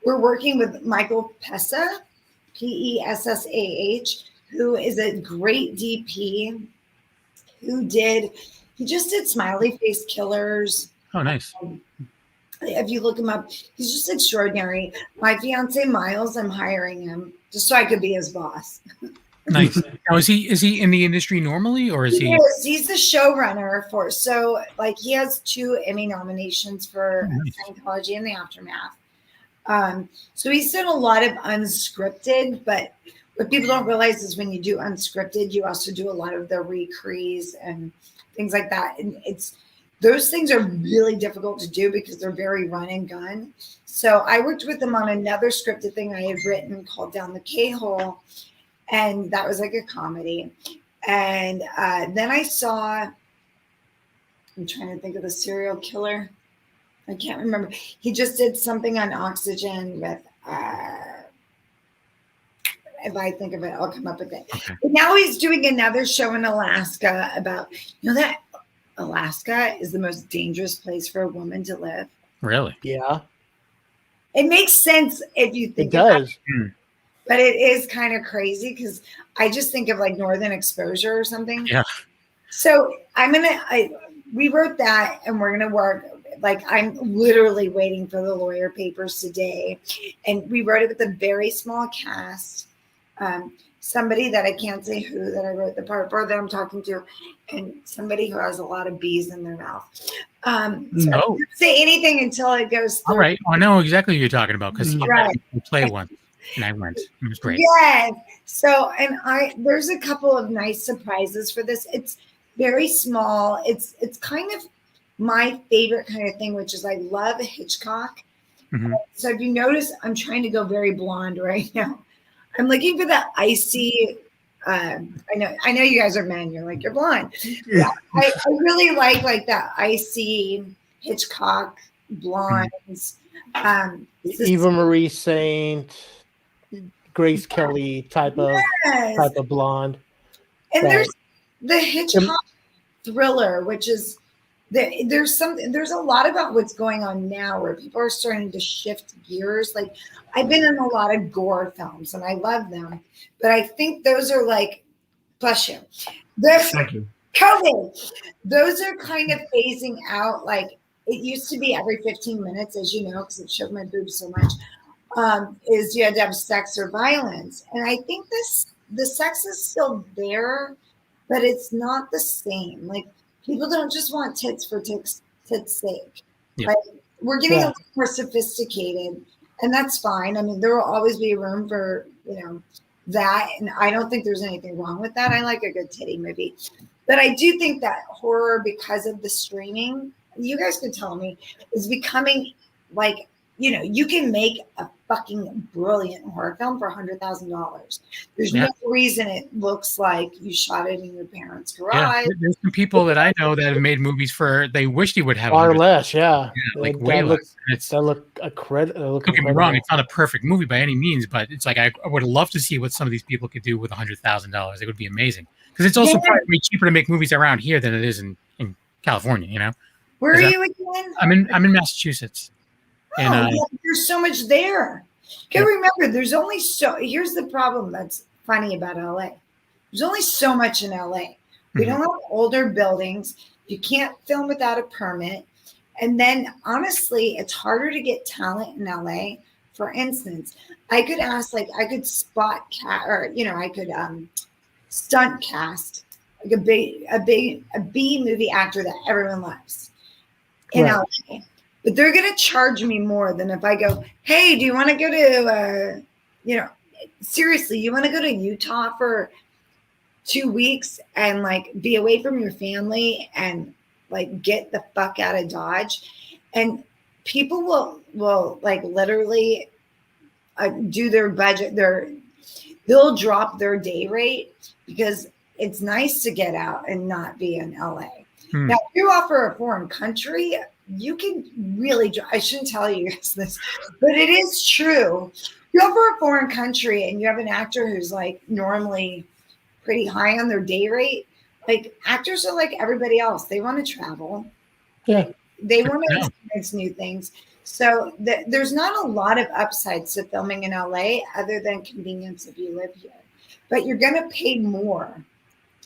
S5: We're working with Michael Pessah, Pessah, who is a great DP he just did Smiley Face Killers.
S2: Oh, nice.
S5: If you look him up, he's just extraordinary. My fiance Miles, I'm hiring him just so I could be his boss.
S2: Nice. Now, is he in the industry normally, or is he?
S5: He's the showrunner for. So, like, he has 2 Emmy nominations for Scientology and the Aftermath. So he's done a lot of unscripted, but what people don't realize is when you do unscripted, you also do a lot of the recrees and things like that. And those things are really difficult to do because they're very run and gun. So I worked with him on another scripted thing I had written called Down the K-Hole. And that was like a comedy. And then I'm trying to think of the serial killer. I can't remember. He just did something on Oxygen with, if I think of it, I'll come up with it. Okay. But now he's doing another show in Alaska about, that Alaska is the most dangerous place for a woman to live.
S2: Really?
S4: Yeah.
S5: It makes sense if you think
S4: it does.
S5: But it is kind of crazy because I just think of like Northern Exposure or something.
S2: Yeah.
S5: So we wrote that, and we're going to work. Like, I'm literally waiting for the lawyer papers today. And we wrote it with a very small cast. Somebody that I can't say who that I wrote the part for that I'm talking to, and somebody who has a lot of bees in their mouth. So I don't say anything until it goes through.
S2: All right. I know exactly what you're talking about because you play one. And I went. It was great.
S5: Yes. So, and there's a couple of nice surprises for this. It's very small. It's kind of my favorite kind of thing, which is I love Hitchcock.
S2: Mhm.
S5: So if you notice, I'm trying to go very blonde right now. I'm looking for that icy. I know you guys are men. You're like, you're blonde. Yeah, I really like that icy Hitchcock blondes.
S4: Eva Marie Saint, Grace Kelly type of blonde.
S5: And there's the Hitchcock thriller, which is there's a lot about what's going on now where people are starting to shift gears. Like I've been in a lot of gore films and I love them, but I think those are like, bless you.
S3: Thank you.
S5: COVID. Those are kind of phasing out. Like it used to be every 15 minutes, as you know, because it showed my boobs so much. Is you had to have sex or violence, and I think the sex is still there, but it's not the same. Like people don't just want tits for tits' sake.
S2: Yeah.
S5: Like we're getting a little more sophisticated, and that's fine. I mean, there will always be room for that, and I don't think there's anything wrong with that. I like a good titty movie, but I do think that horror, because of the streaming, you guys can tell me, is becoming like, you can make a fucking brilliant horror film for $100,000. There's no reason it looks like you shot it in your parents' garage.
S2: Yeah, there's some people that I know that have made movies they wished he would have
S4: far less. Yeah,
S2: like way less.
S4: That look incredible.
S2: Don't get me wrong; it's not a perfect movie by any means, but it's like I would love to see what some of these people could do with $100,000. It would be amazing because it's also probably cheaper to make movies around here than it is in California.
S5: Where are you again?
S2: I'm in Massachusetts.
S5: There's so much there. You remember, there's only here's the problem that's funny about LA. There's only so much in LA. We don't have older buildings. You can't film without a permit. And then honestly, it's harder to get talent in LA. For instance, I could spot cast, or I could stunt cast like a B movie actor that everyone loves in LA. But they're going to charge me more than if I go, hey, do you want to go to, seriously, you want to go to Utah for 2 weeks and like be away from your family and like get the fuck out of Dodge? And people will like literally do their budget. They'll drop their day rate because it's nice to get out and not be in LA. Now, if you offer a foreign country, you can really, I shouldn't tell you guys this, but it is true. You offer a foreign country and you have an actor who's like normally pretty high on their day rate. Like actors are like everybody else. They want to travel.
S4: Yeah.
S5: They want to experience new things. So there's not a lot of upsides to filming in LA other than convenience if you live here. But you're going to pay more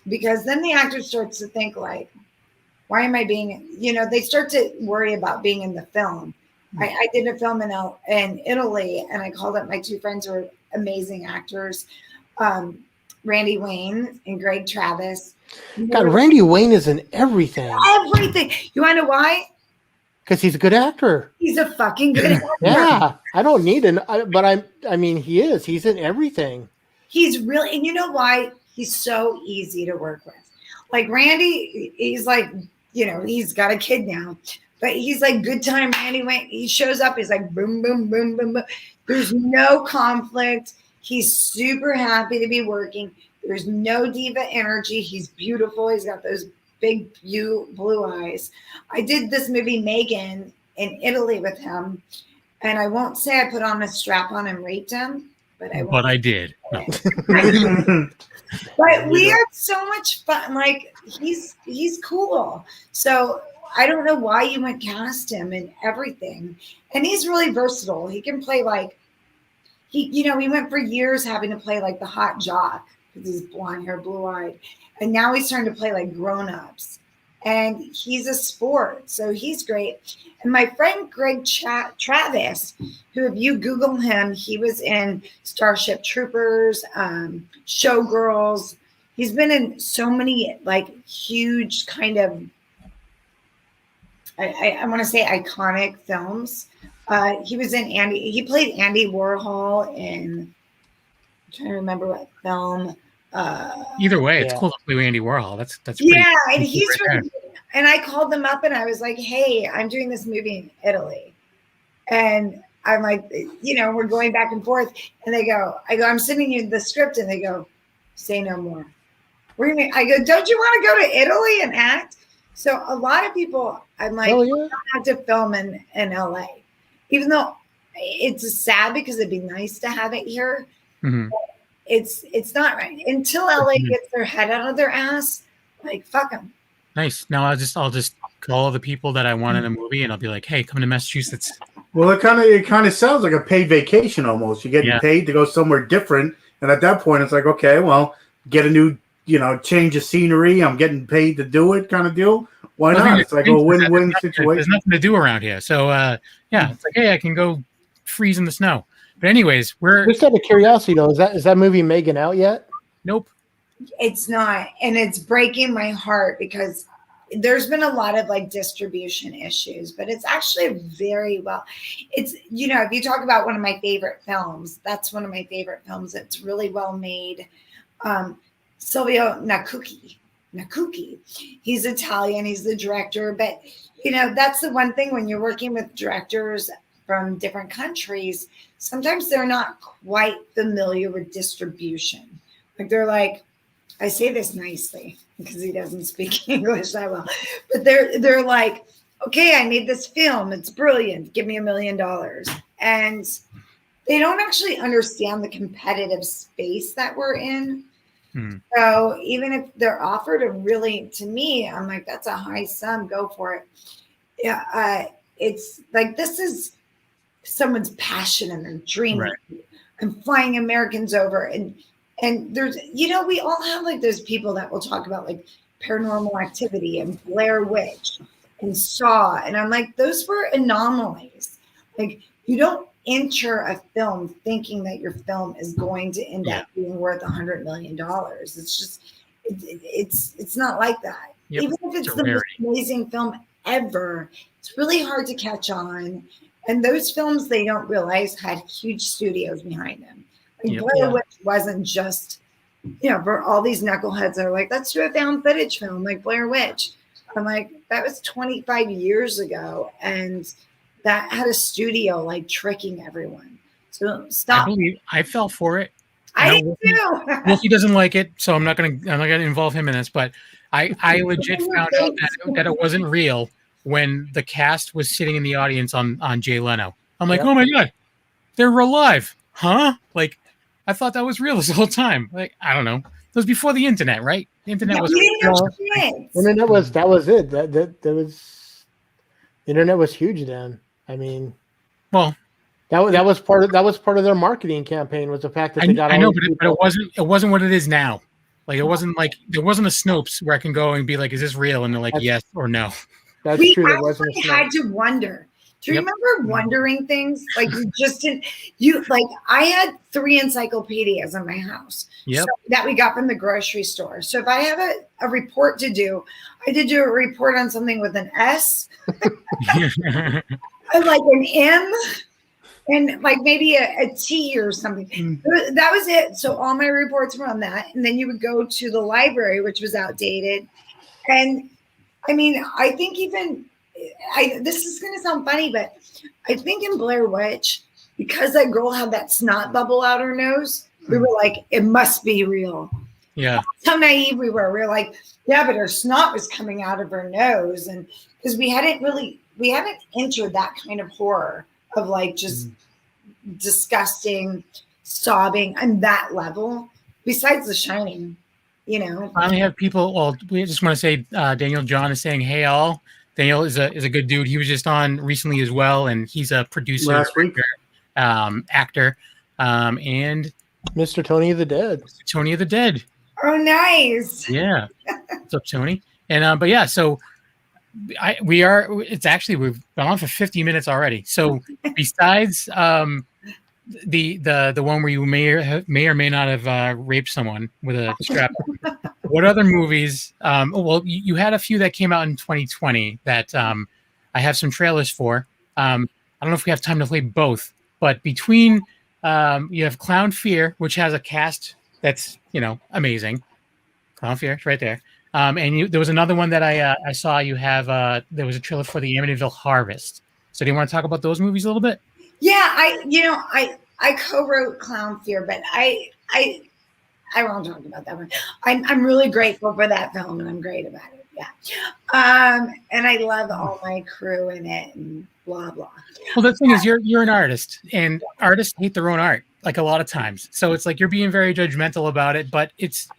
S5: because then the actor starts to think like, why am I being, they start to worry about being in the film. I did a film in Italy and I called up my two friends who are amazing actors, Randy Wayne and Greg Travis.
S4: God, Randy Wayne is in everything.
S5: Everything. You want to know why?
S4: Because he's a good actor.
S5: He's a fucking good actor.
S4: Yeah, I don't need but I mean, he is. He's in everything.
S5: He's really, and you know why? He's so easy to work with. Like Randy, he's like, he's got a kid now, but he's like good time Randy Wayne. He shows up, he's like boom, boom, boom, boom, boom. There's no conflict. He's super happy to be working. There's no diva energy. He's beautiful. He's got those big blue eyes. I did this movie Megan in Italy with him, and I won't say I put on a strap on and raped him, but I did. No. But we had so much fun. Like he's cool. So I don't know why you wouldn't cast him in everything. And he's really versatile. He can play like he went for years having to play like the hot jock because he's blonde hair, blue eyed. And now he's starting to play like grown-ups. And he's a sport. So he's great. And my friend Greg Travis, who if you Google him, he was in Starship Troopers, Showgirls. He's been in so many like huge kind of, I want to say iconic films. He was in he played Andy Warhol in, I'm trying to remember what film.
S2: Either way, it's cool to play with Andy Warhol. That's pretty
S5: and he's really, And I called them up and I was like, hey, I'm doing this movie in Italy. And I'm like, we're going back and forth. And I go, I'm sending you the script. And they go, say no more. I go, don't you want to go to Italy and act? So a lot of people, I'm like, I don't have to film in LA. Even though it's sad because it'd be nice to have it here.
S2: Mm-hmm.
S5: It's not right. Until LA gets their head out of their ass, like, fuck them.
S2: Nice. Now I'll just call all the people that I want in a movie and I'll be like, hey, come to Massachusetts.
S3: Well, it kind of sounds like a paid vacation almost. You're getting paid to go somewhere different. And at that point, it's like, okay, well, get a new, change of scenery. I'm getting paid to do it kind of deal. Why not? It's like a win-win situation.
S2: There's nothing to do around here. So, it's like, hey, I can go freeze in the snow. But anyways,
S4: just out of curiosity, though, is that movie Megan out yet?
S2: Nope. It's
S5: not. And it's breaking my heart because there's been a lot of like distribution issues, but it's actually very well. It's, if you talk about one of my favorite films, that's one of my favorite films. It's really well made. Silvio Nacucci. He's Italian. He's the director. But, that's the one thing when you're working with directors from different countries, sometimes they're not quite familiar with distribution. Like they're like, I say this nicely because he doesn't speak English that well, but they're like, okay, I made this film. It's brilliant. Give me $1 million. And they don't actually understand the competitive space that we're in. So even if they're offered to me, I'm like, that's a high sum. Go for it. Yeah. It's like, this is someone's passion and their dream. Right. I'm flying Americans over and there's, we all have like those people that will talk about like Paranormal Activity and Blair Witch and Saw. And I'm like, those were anomalies. Like you don't enter a film thinking that your film is going to end up being worth $100 million. It's just, it's not like that.
S2: Yep.
S5: Even if it's the most amazing film ever, it's really hard to catch on. And those films, they don't realize had huge studios behind them. Like Blair Witch wasn't just, for all these knuckleheads that are like, let's do a found footage film like Blair Witch. I'm like, that was 25 years ago. And that had a studio like tricking everyone. So stop.
S2: I fell for it.
S5: I did too.
S2: Wolfie doesn't like it, so I'm not gonna involve him in this. But I legit found out that it wasn't real when the cast was sitting in the audience on Jay Leno. I'm like, oh my god, they're alive, huh? Like, I thought that was real this whole time. Like, I don't know. It was before the internet, right? The internet was.
S4: Internet was that was it. That was. The internet was huge then. I mean,
S2: well,
S4: that was part of their marketing campaign was the fact that they got.
S2: I know, but it wasn't what it is now. Like it wasn't like there wasn't a Snopes where I can go and be like, is this real? And they're like, yes or no.
S4: That's true. There wasn't.
S5: Had to wonder. Do you remember wondering things like you just didn't? I had 3 encyclopedias in my house that we got from the grocery store. So if I have a report to do, I did do a report on something with an S, like an M, and like maybe a T or something. That was it. So all my reports were on that, and then you would go to the library, which was outdated, and I mean, I think even. This is going to sound funny, but I think in Blair Witch, because that girl had that snot bubble out her nose, we were like, it must be real.
S2: Yeah.
S5: That's how naive we were. We were like, yeah, but her snot was coming out of her nose. And because we haven't entered that kind of horror of like just disgusting sobbing on that level, besides The Shining, I
S2: only have people. Well, we just want to say Daniel John is saying, hey, all. Daniel is a good dude. He was just on recently as well, and he's a producer, actor, and
S4: Mr. Tony of the Dead.
S2: Mr. Tony of the Dead.
S5: Oh, nice.
S2: Yeah. What's up, Tony? And but yeah, so we've been on for 50 minutes already. So besides the one where you may or may not have raped someone with a strap. What other movies? Well, you had a few that came out in 2020 that I have some trailers for. I don't know if we have time to play both, but between you have Clown Fear, which has a cast that's amazing. Clown Fear, it's right there. And there was another one that I saw you have. There was a trailer for the Amityville Harvest. So do you want to talk about those movies a little bit?
S5: Yeah, I co-wrote Clown Fear, but I won't talk about that one. I'm really grateful for that film, and I'm great about it. Yeah, and I love all my crew in it, and blah blah.
S2: Well, the thing is, you're an artist, and artists hate their own art, like a lot of times. So it's like you're being very judgmental about it, but it's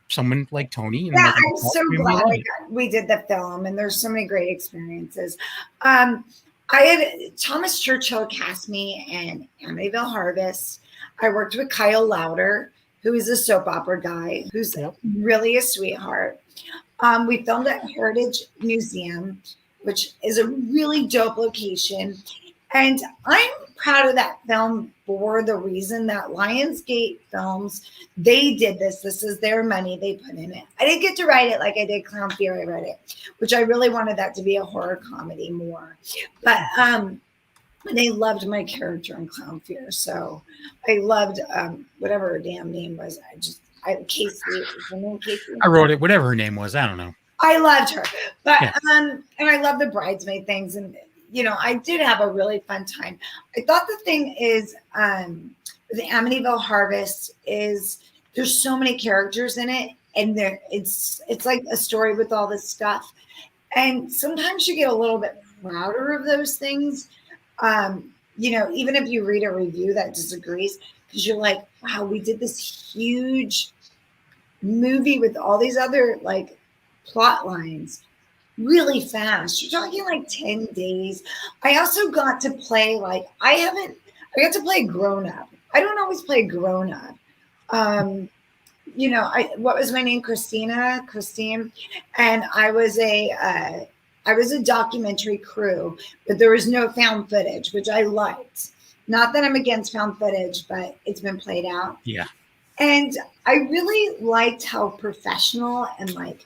S2: someone like Tony. And
S5: yeah, I'm so glad we did the film, and there's so many great experiences. I had Thomas Churchill cast me in Amityville Harvest. I worked with Kyle Lauder, who is a soap opera guy, who's really a sweetheart. We filmed at Heritage Museum, which is a really dope location. And I'm proud of that film for the reason that Lionsgate Films, they did this. This is their money they put in it. I didn't get to write it like I did Clown Fear. I read it, which I really wanted that to be a horror comedy more. But they loved my character in Clown Fear. So I loved whatever her damn name was. Casey. Her name Casey?
S2: I wrote it, whatever her name was. I don't know.
S5: I loved her. But and I love the bridesmaid things. And I did have a really fun time. I thought the thing is the Amityville Harvest is there's so many characters in it, and it's like a story with all this stuff. And sometimes you get a little bit prouder of those things. Even if you read a review that disagrees, because you're like, wow, we did this huge movie with all these other like plot lines really fast. You're talking like 10 days. I also got to play I got to play grown up. I don't always play grown up. What was my name? Christine. And I was a documentary crew, but there was no found footage, which I liked. Not that I'm against found footage, but it's been played out.
S2: Yeah.
S5: And I really liked how professional and like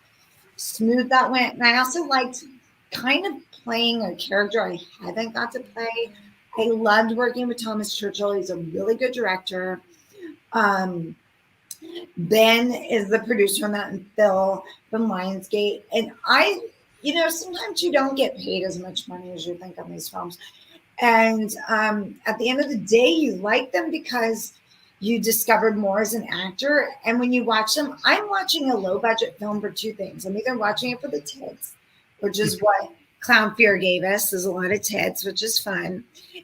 S5: smooth that went. And I also liked kind of playing a character I haven't got to play. I loved working with Thomas Churchill. He's a really good director. Ben is the producer on that, and Phil from Lionsgate. And sometimes you don't get paid as much money as you think on these films. And at the end of the day, you like them because you discovered more as an actor. And when you watch them, I'm watching a low budget film for two things. I'm either watching it for the tits, which is what Clown Fear gave us. There's a lot of tits, which is fun,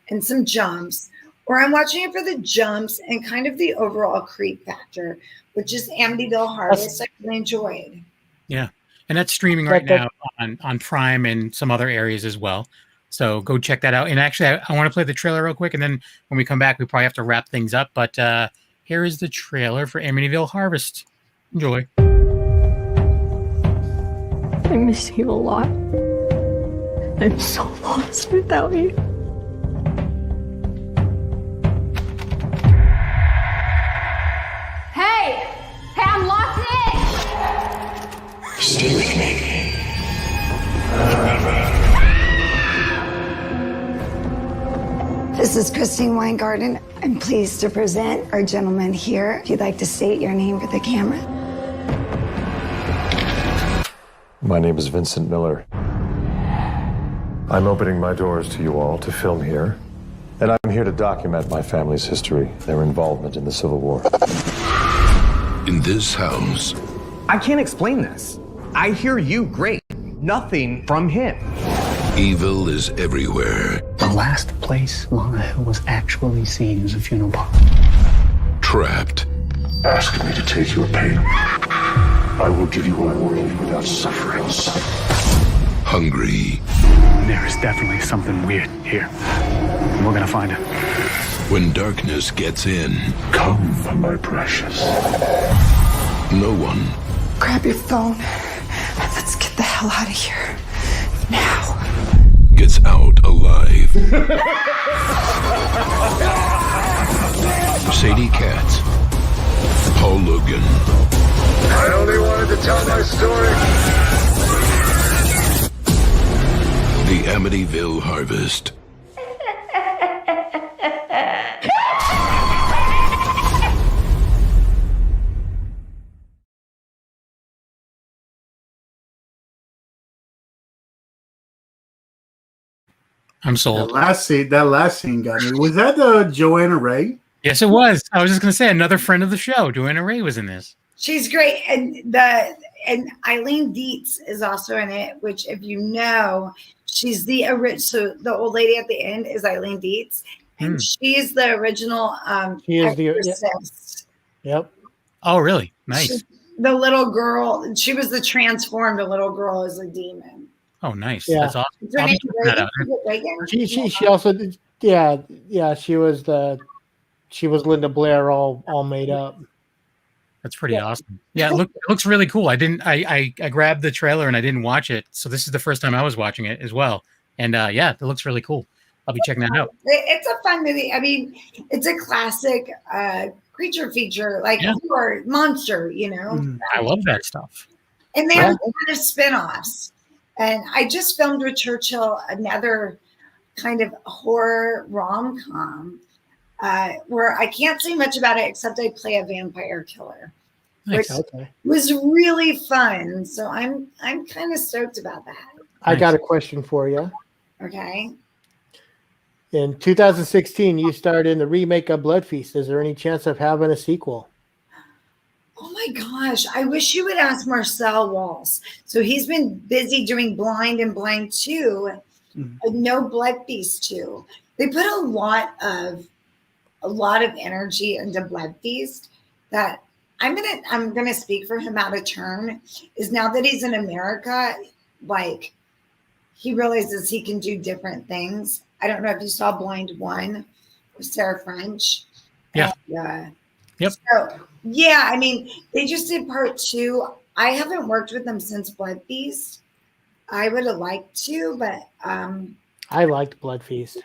S5: and some jumps. Or I'm watching it for the jumps and kind of the overall creep factor, which is Amityville Harvest. I really enjoyed.
S2: Yeah. And that's streaming right now on Prime and some other areas as well. So go check that out. And actually, I want to play the trailer real quick. And then when we come back, we probably have to wrap things up. But here is the trailer for Amityville Harvest. Enjoy.
S6: I miss you a lot. I'm so lost without you.
S7: Hey, I'm locked in!
S8: Stay with me.
S5: This is Christine Weingarten. I'm pleased to present our gentleman here. If you'd like to state your name for the camera.
S8: My name is Vincent Miller. I'm opening my doors to you all to film here, and I'm here to document my family's history, their involvement in the Civil War.
S9: In this house,
S10: I can't explain this. I hear you great. Nothing from him.
S9: evil is everywhere.
S11: The last place Lana Hill was actually seen as a funeral parlor.
S9: Trapped.
S8: Ask me to take your pain. I will give you a world without sufferings.
S9: Hungry.
S11: There is definitely something weird here. And we're gonna find it.
S9: When darkness gets in.
S8: Come, my precious.
S9: No one.
S5: Grab your phone. Let's get the hell out of here. Now.
S9: Gets out alive. Sadie Katz. Paul Logan.
S8: I only wanted to tell my story.
S9: The Amityville Harvest.
S2: I'm sold.
S3: That last scene got me. Was that Joanna Ray?
S2: Yes, it was. I was just going to say another friend of the show, Joanna Ray, was in this.
S5: She's great, and Eileen Dietz is also in it. Which, if you know, she's the original. So the old lady at the end is Eileen Dietz, and she's the original.
S4: She is
S5: Exorcist.
S4: Yep.
S2: Oh, really? Nice.
S5: The little girl. She was the transformed little girl as a demon.
S2: Oh, nice.
S4: Yeah.
S2: That's awesome.
S5: Is her name Reagan?
S4: She also did, yeah. She was Linda Blair all made up.
S2: That's pretty awesome. Yeah, it looks really cool. I grabbed the trailer and I didn't watch it, so this is the first time I was watching it as well. And yeah, it looks really cool. I'll be checking that out.
S5: It's a fun movie. I mean, it's a classic creature feature, like horror monster. You know,
S2: I love that stuff.
S5: And they have a lot of spinoffs. And I just filmed with Churchill another kind of horror rom-com where I can't say much about it except I play a vampire killer, which was really fun. So I'm kind of stoked about that.
S4: I got a question for you.
S5: Okay.
S4: In 2016, you starred in the remake of Blood Feast. Is there any chance of having a sequel?
S5: Oh my gosh, I wish you would ask Marcel Walsh. So he's been busy doing Blind and Blind 2, no Blood Feast 2. They put a lot of energy into Blood Feast that I'm gonna speak for him out of turn, is now that he's in America, like he realizes he can do different things. I don't know if you saw Blind 1 with Sarah French.
S2: Yeah.
S5: Yep. So, yeah, I mean, they just did part 2. I haven't worked with them since Blood Feast. I would have liked to, but
S4: I liked Blood Feast.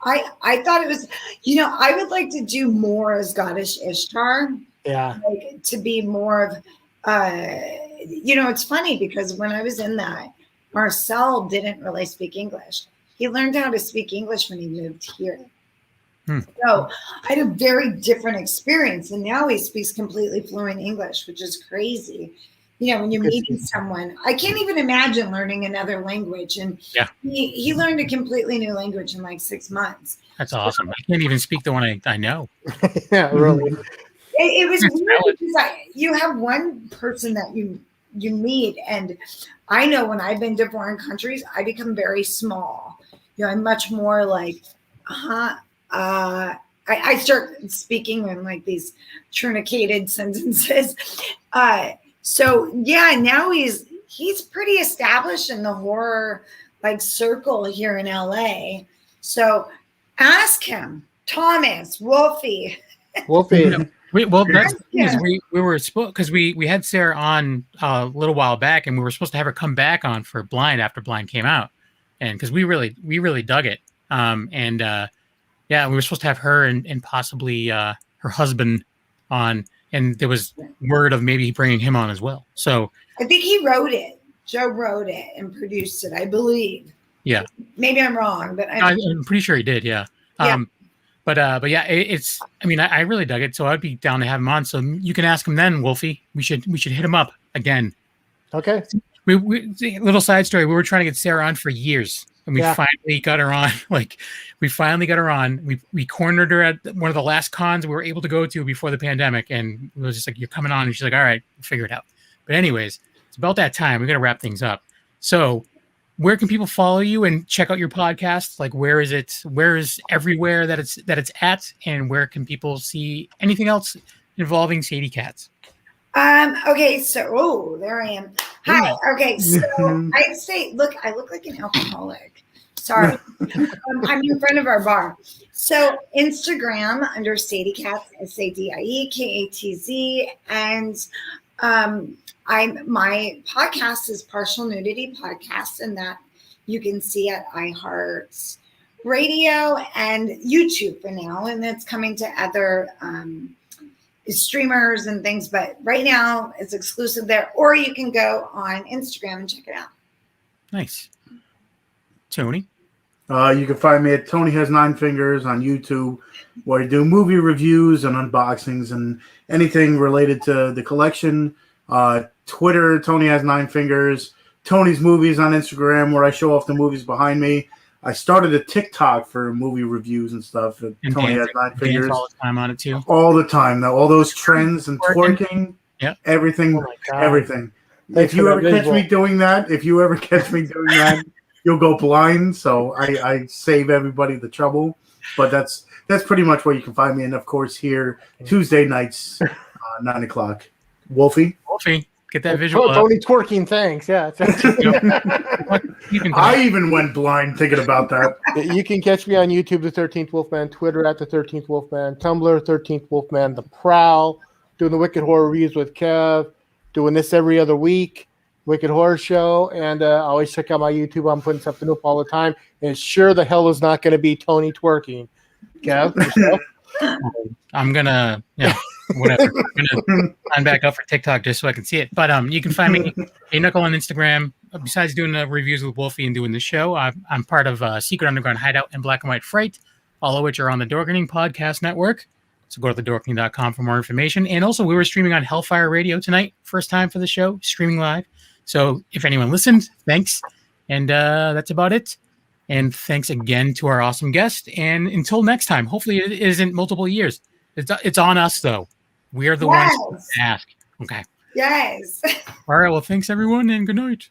S5: I thought it was, I would like to do more as Goddess Ishtar.
S4: Yeah.
S5: Like, to be more of, it's funny because when I was in that, Marcel didn't really speak English. He learned how to speak English when he moved here. So I had a very different experience, and now he speaks completely fluent English, which is crazy. When you're meeting someone, I can't even imagine learning another language. And he learned a completely new language in like 6 months.
S2: That's awesome. I can't even speak the one I know.
S4: Yeah, really.
S5: It was weird because you have one person that you meet, and I know when I've been to foreign countries, I become very small. I'm much more like, I start speaking in like these truncated sentences. So yeah, now he's pretty established in the horror like circle here in LA. So ask him, Thomas, Wolfie.
S2: That's we were supposed, because we had Sarah on a little while back, and we were supposed to have her come back on for Blind after Blind came out, and because we really dug it. Yeah, we were supposed to have her and possibly her husband on, and there was word of maybe bringing him on as well. So
S5: I think he wrote it. Joe wrote it and produced it, I believe.
S2: Yeah.
S5: Maybe I'm wrong, but
S2: I'm pretty sure he did. Yeah. But yeah, it's. I mean, I really dug it, so I'd be down to have him on. So you can ask him then, Wolfie. We should hit him up again.
S4: Okay.
S2: We little side story. We were trying to get Sarah on for years. And we finally got her on. We cornered her at one of the last cons we were able to go to before the pandemic. And it was just like, you're coming on. And she's like, all right, we'll figure it out. But anyways, it's about that time. We got to wrap things up. So where can people follow you and check out your podcast? Like, where is it? Where is everywhere that it's at? And where can people see anything else involving Sadie Katz?
S5: Okay, so there I am. Hi. Okay, so I'd say, I look like an alcoholic. Sorry. I'm in front of our bar. So Instagram under Sadie Katz, SADIE KATZ, and my podcast is Partial Nudity Podcast, and that you can see at iHeart Radio and YouTube for now, and it's coming to other streamers and things, but right now it's exclusive there, or you can go on Instagram and check it out.
S2: Nice. Tony?
S3: You can find me at Tony Has Nine Fingers on YouTube, where I do movie reviews and unboxings and anything related to the collection. Twitter, Tony Has Nine Fingers. Tony's Movies on Instagram, where I show off the movies behind me. I started a TikTok for movie reviews and stuff.
S2: And
S3: Tony has
S2: dance,
S3: 9 figures
S2: all the time on it too.
S3: all the time. Now, all those trends and twerking, everything, everything.
S4: Thanks
S3: If you
S4: for
S3: ever
S4: that
S3: catch
S4: visual.
S3: me doing that, you'll go blind. So I save everybody the trouble. But that's pretty much where you can find me. And of course, here Tuesday nights, 9 o'clock. Wolfie,
S2: get that visual.
S4: Tony twerking, thanks. Yeah.
S3: I even went blind thinking about that.
S4: You can catch me on YouTube, The 13th Wolfman, Twitter at The 13th Wolfman, Tumblr, 13th Wolfman, The Prowl, doing the Wicked Horror Reviews with Kev, doing this every other week, Wicked Horror Show, and always check out my YouTube. I'm putting something up all the time. And sure the hell is not going to be Tony twerking. Kev, yourself?
S2: I'm gonna, whatever. I'm gonna sign back up for TikTok just so I can see it. But you can find me a Knuckle on Instagram. Besides doing the reviews with Wolfie and doing the show, I'm part of Secret Underground Hideout and Black and White Fright, all of which are on the Dorkening Podcast Network. So go to thedorkening.com for more information. And also, we were streaming on Hellfire Radio tonight. First time for the show, streaming live. So if anyone listened, thanks. And that's about it. And thanks again to our awesome guest. And until next time, hopefully it isn't multiple years. It's on us, though. We are the ones to ask. Okay.
S5: Yes.
S2: All right. Well, thanks, everyone, and good night.